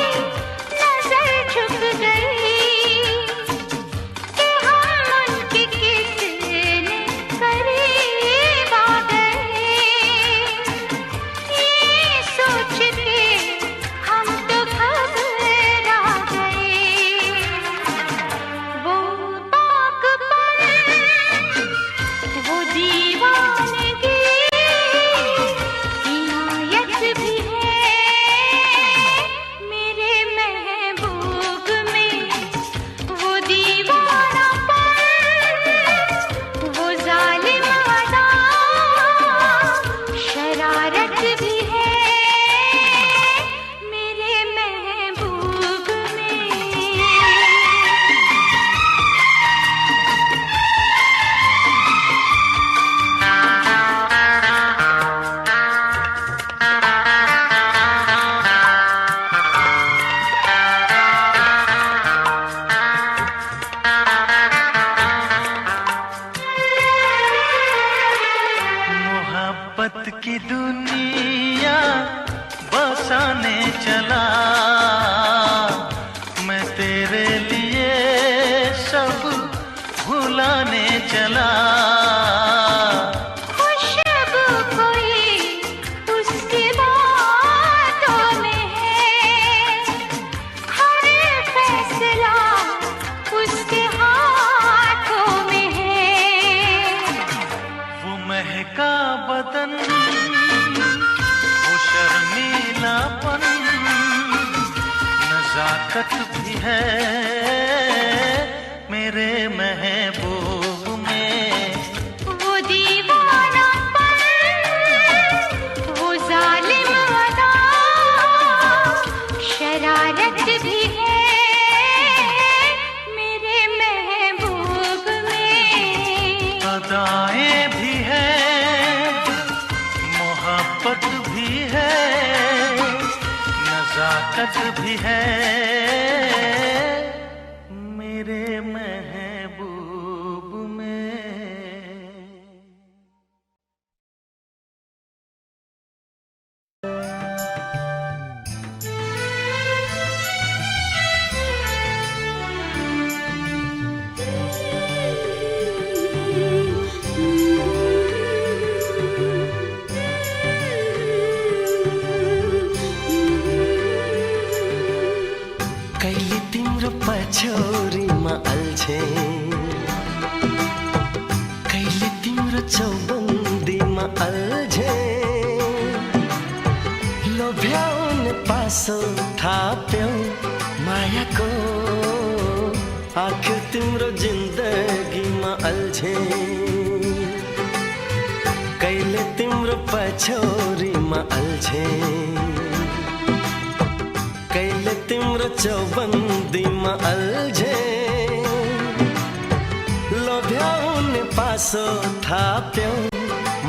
मोहब्बत की दुनिया बसाने चला, मैं तेरे लिए सब भुलाने चला। खुशबू कोई उसकी बातों में है, हर फैसला उसके हाथों में है। वो महका बदन, वो शर्मीलापन, नजाकत भी है मेरे महबूब में। वो दीवानापन, वो जालिम अदा, शरारत भी है मेरे महबूब में। अदाएं भी है, मोहब्बत भी है, नजाकत भी है मेरे महबूब में। कहिले तिम्रो पछौरीमा अल्छे, कहिले तिम्रो चौबन्दीमा अल्झे, लोभ्याउने पासो थाप्यौ मायाको, आखिर तिम्रो जिन्दगीमा अल्झे। कहिले तिम्रो पछौरीमा अल्झे, कहिले तिम्रो चौबन्दीमा अल्झे, लोभ्याउने पासो थाप्यौ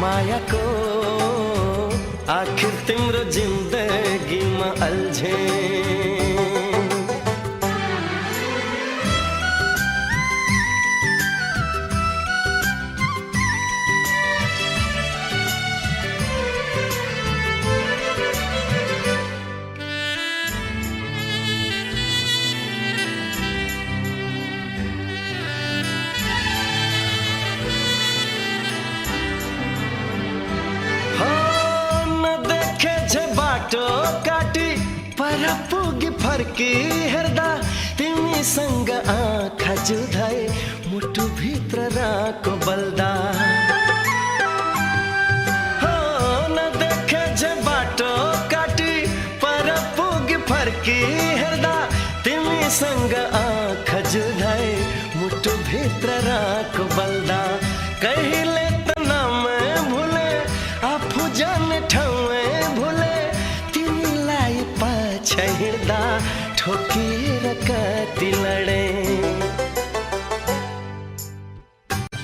मायाको, आखिर तिम्रो जिन्दगीमा अल्झे। बाटो काटी पर पुगी फर्की हेर्दा तिमीसँग आँखा जुधाए मुटु भित्र राको बल्दा। हो नदेखे जे बाटो काटी पर पुगी फर्की हेर्दा तिमीसँग आँखा जुधाए मुटु भित्र राको बल्दा। कहिले त नाम भुले आफू जाने ठाउँ भुले, पाछा हिँड्दा ठोकेर कति लडे।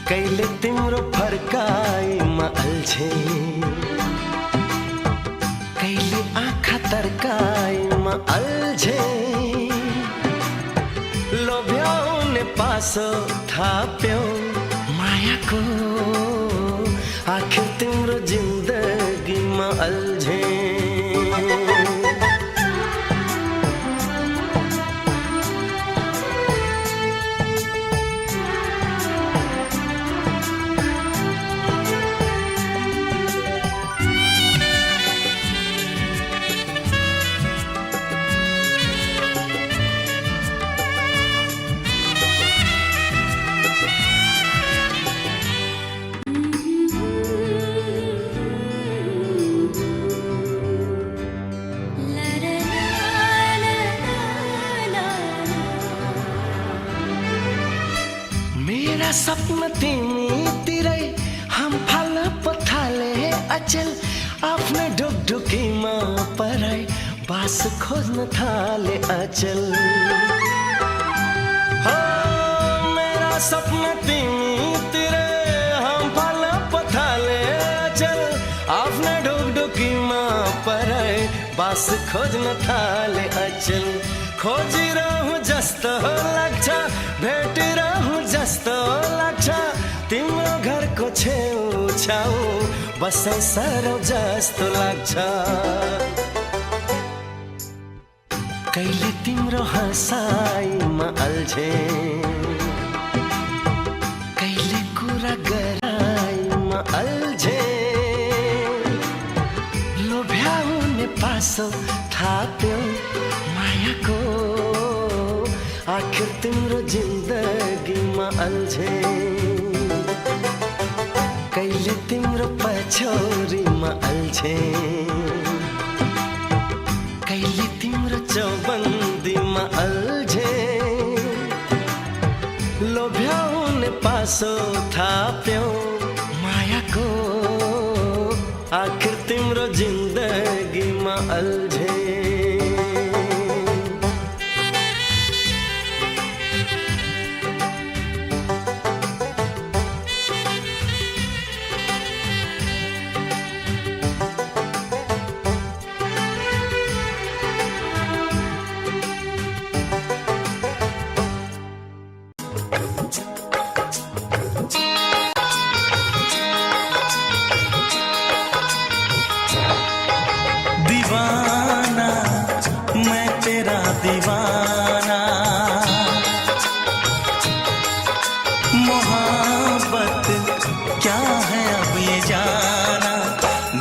कहिले तिम्रो फर्काइमा अल्झे, कहिले आँखा तर्काइमा अल्झे, लोभ्याउने पासो थाप्यौ मायाको, आखिर तिम्रो जिन्दगीमा अल्झे। सपना तिमीतिरै हम फाल्न पथाले अचेल, आफ्नो ढुकढुकीमा पराई बास खोज्न थाले अचेल। हो मेरा सपना तिमीतिरै हम फाल्न पथाले अचेल, आफ्नो ढुकढुकीमा पराई बास खोज्न थाले अचेल। खोजिरहँ जस्तो लाग्छ, भेटिरहँ जस्तो लाग्छ, तिम्रो घरको छेउ छाउ बसे सरो जस्तो लाग्छ कहिले तिम्रो हँसाइमा अल्झे कहिले कुरा गराइमा अल्झे लोभ्याउने पासो थाप्यो मायाको आखिर तिम्रो जिन्दगीमा अल्झे कहिले तिम्रो पछौरीमा अल्झे कहिले तिम्रो चौबन्दीमा अल्झे लोभ्याउने पासो थाप्यो मायाको आखिर तिम्रो जिन्दगीमा अल्झे दीवाना मैं तेरा दीवाना मोहब्बत क्या है अब ये जाना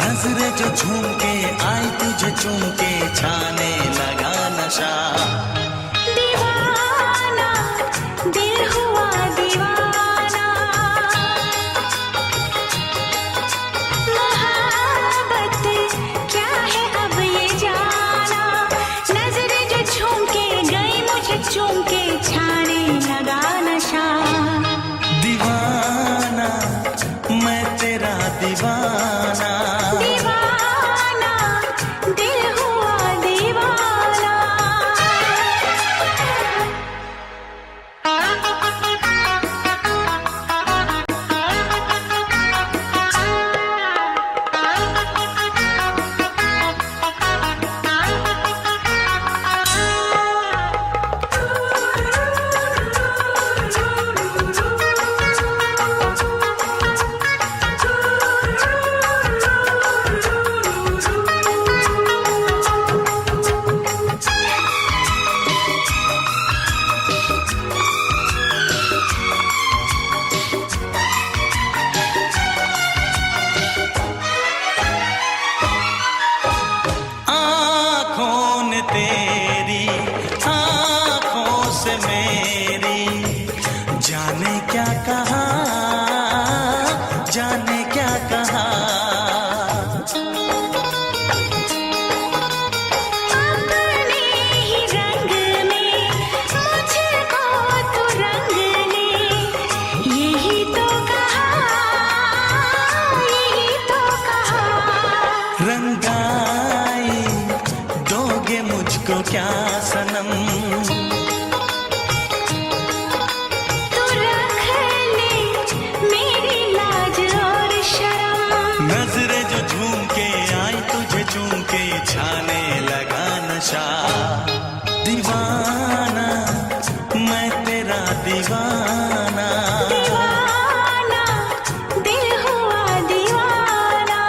नजरें जो झूम के आई तुझे चूम के छाने लगा नशा दीवाना दिल हुआ दीवाना मोहब्बत क्या है अब ये जाना नजरें जो झूम के गई मुझे चूम के छाने लगा नशा दीवाना मैं तेरा दीवाना दीवाना दिल हुआ दीवाना आँखों ने तेरी आँखों से मेरी जाने क्या कहा जाने क्या कहा अपने ही रंग में मुझको तो रंग ने यही तो कहा रंगाई दोगे मुझको क्या सनम तू रख ले मेरी लाज और शर्म नजरें जो झूम के आई तुझे चूम के छाने लगा नशा दीवाना मैं तेरा दीवाना दीवाना दिल हुआ दीवाना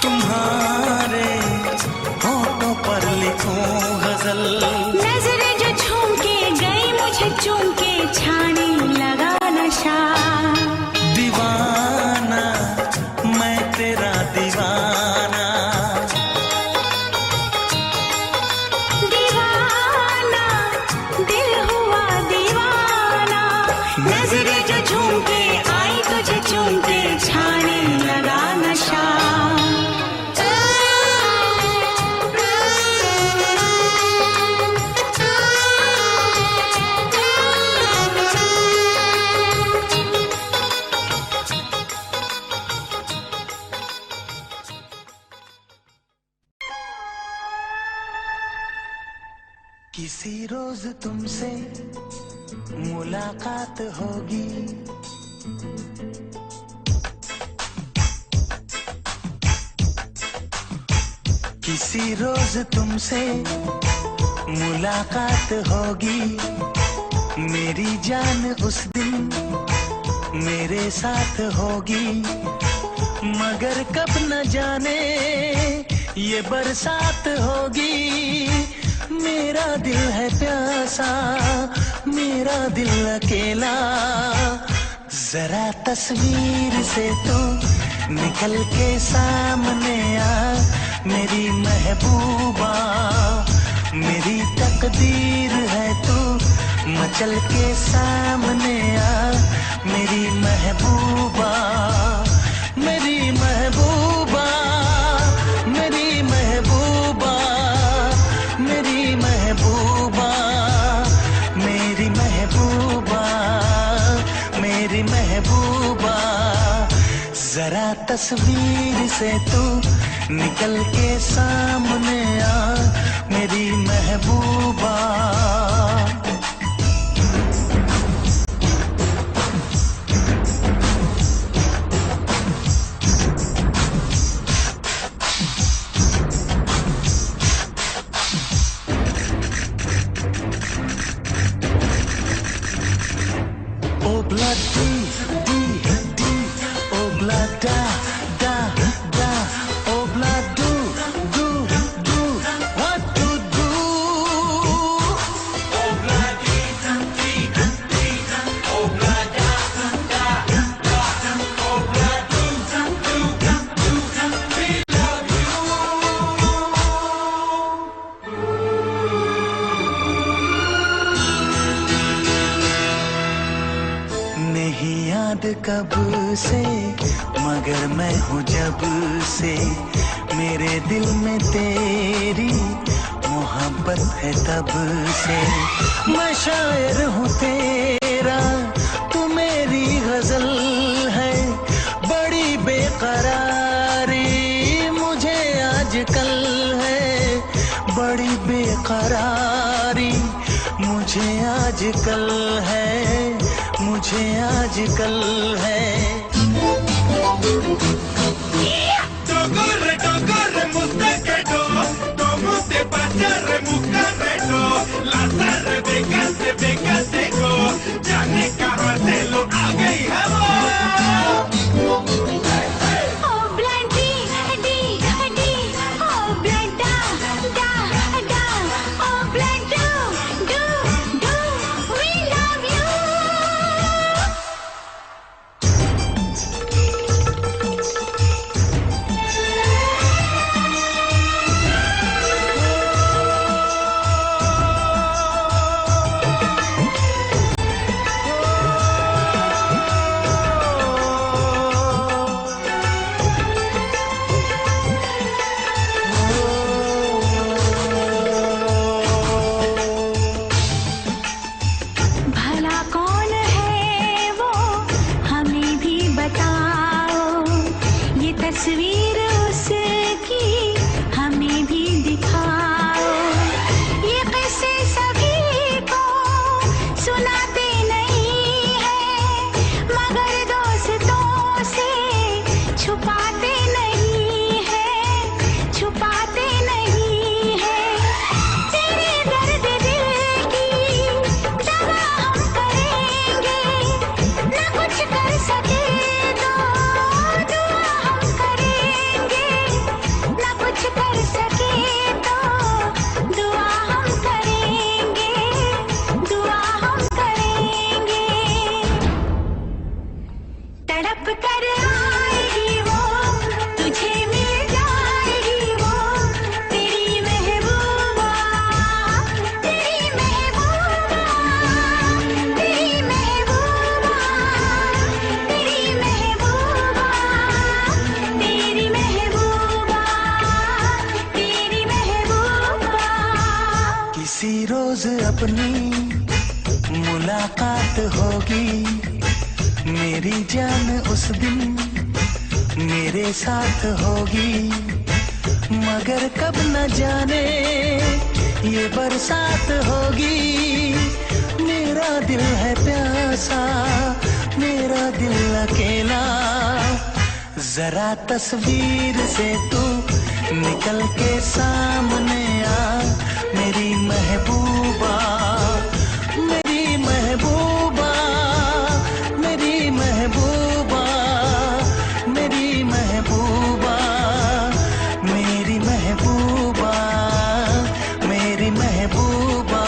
तुम्हारे होठों पर लिखूं गजल। नजरें जो झूम के गई मुझे चूम के छाने लगा नशा। दीवाना मैं तेरा दीवाना, दीवाना दिल हुआ दीवाना। नजरें जो झूम के आई तुझे चूम के छाने लगा नशा। किसी रोज तुमसे मुलाकात होगी, किसी रोज तुमसे मुलाकात होगी। मेरी जान उस दिन मेरे साथ होगी, मगर कब न जाने ये बरसात होगी। मेरा दिल है प्यासा, मेरा दिल अकेला, जरा तस्वीर से तू निकल के सामने आ। मेरी महबूबा मेरी तकदीर है तू मचल के सामने आ। मेरी महबूबा मेरी महबूबा मेरी महबूबा मेरी महबूबा मेरी महबूबा मेरी महबूबा, जरा तस्वीर से तू निकल के सामने आ। मेरी महबूबा कब से, मगर मैं हूँ जब से। मेरे दिल में तेरी मोहब्बत है तब से। मैं शायर हूँ तेरा, तू मेरी गजल है। बड़ी बेकरारी मुझे आजकल है, बड़ी बेकरारी मुझे आजकल है, मुझे आजकल है। Corre, corre, mustaquero, como te pasa, remucarrero, las arrebecas de go, ya ne carratelo, haga y jabón. Oh, Blandy, oh, Blanda, da, oh, Blanda, do, we love you. रोज अपनी मुलाकात होगी, मेरी जान उस दिन मेरे साथ होगी। मगर कब न जाने ये बरसात होगी। मेरा दिल है प्यासा, मेरा दिल अकेला। जरा तस्वीर से तू निकल के सामने आ, मेरी महबूबा, मेरी महबूबा, मेरी महबूबा, मेरी महबूबा, मेरी महबूबा, मेरी महबूबा।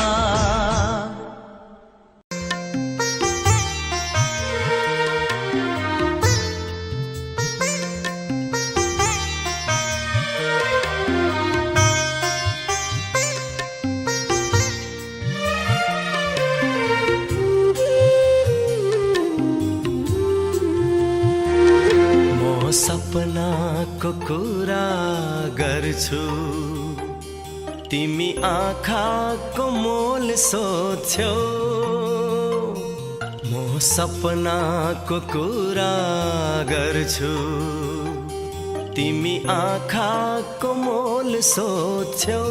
सपना को कुरा गर्छु, तिमी आँखाको मोल सोध्छौ। म सपनाको कुरा गर्छु, तिमी आँखाको मोल सोध्छौ।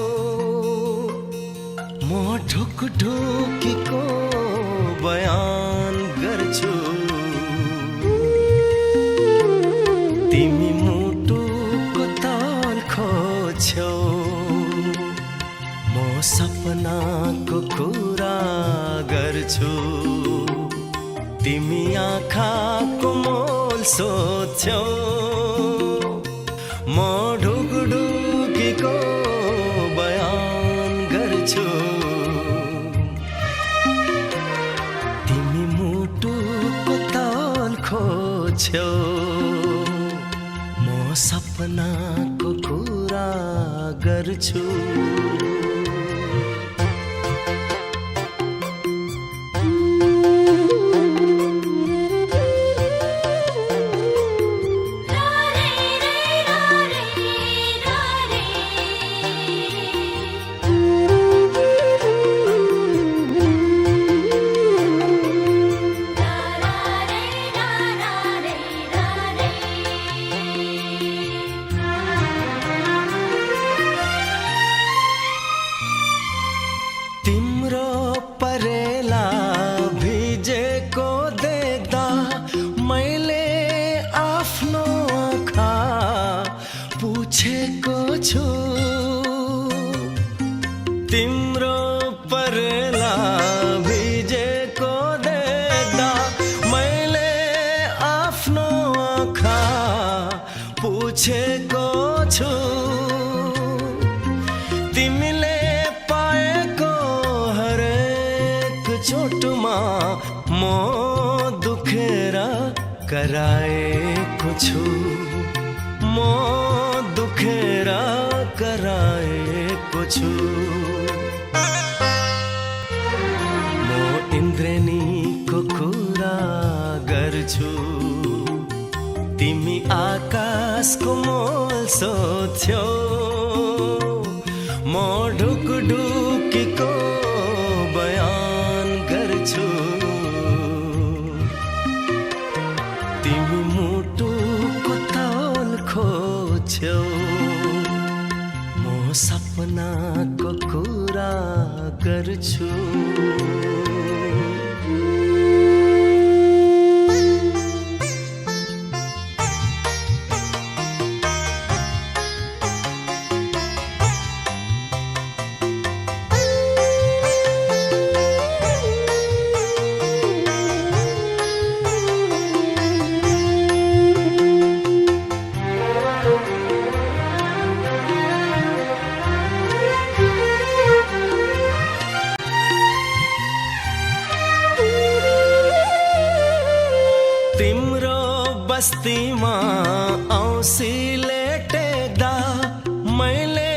म ढुकढुकीको बयान गर्छु, तिमी मुटुको ताल खोज्छौ। म सपनाको कुरा गर्छु, तिमी आँखाको मोल सोध्छौ। म ढुकढुकीको बयान गर्छु, तिमी मुटुको ताल खोज्छौ। म सपनाको कुरा गर्छु। तिम्रो परेला भिजेको देख्दा मैले आफ्नो आँखा पुछेको छु। तिमीले पाएको हरेक चोटमा म दुखेर कराएको छु। म दुखेर कराएको छु। म इन्द्रेणीको कुरा गर्छु, तिमी आकाशको मोल सोध्छौ। म ढुकढुकीको बयान गर्छु, तिमी मुटुको ताल खोज्छौ। म सपनाको कुरा गर्छु। तिम्रो बस्तीमा औँसी लेटेदा मैले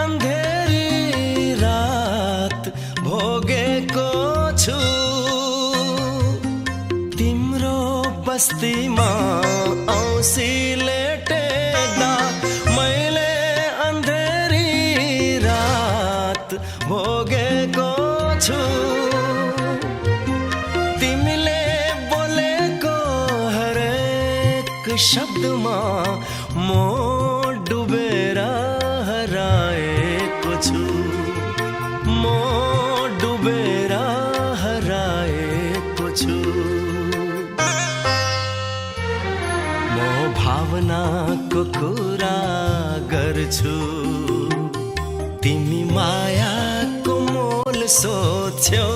अन्धेरी रात भोगेको छु। तिम्रो बस्तीमा औँसी लेटेदा मैले अन्धेरी रात भोगेको मो डुबेर हराएको छु मो डुबेर हराएको छु म भावनाको कुरा गर्छु तिमी मायाको मोल सोध्छौ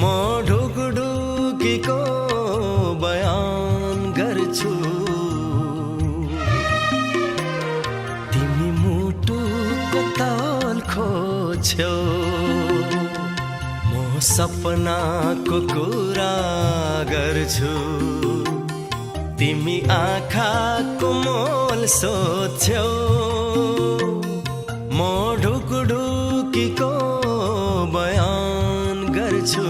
म ढुकढुकीको बयान गर्छु तिमी मुटुको ताल खोज्छौ म सपनाको कुरा गर्छु तिमी आँखाको मोल सोध्छौ म ढुकढुकीको बयान गर्छु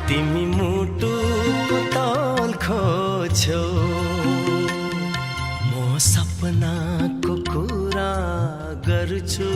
तिमी मुटुको ताल खोज्छौ म सपनाको कुरा गर्छु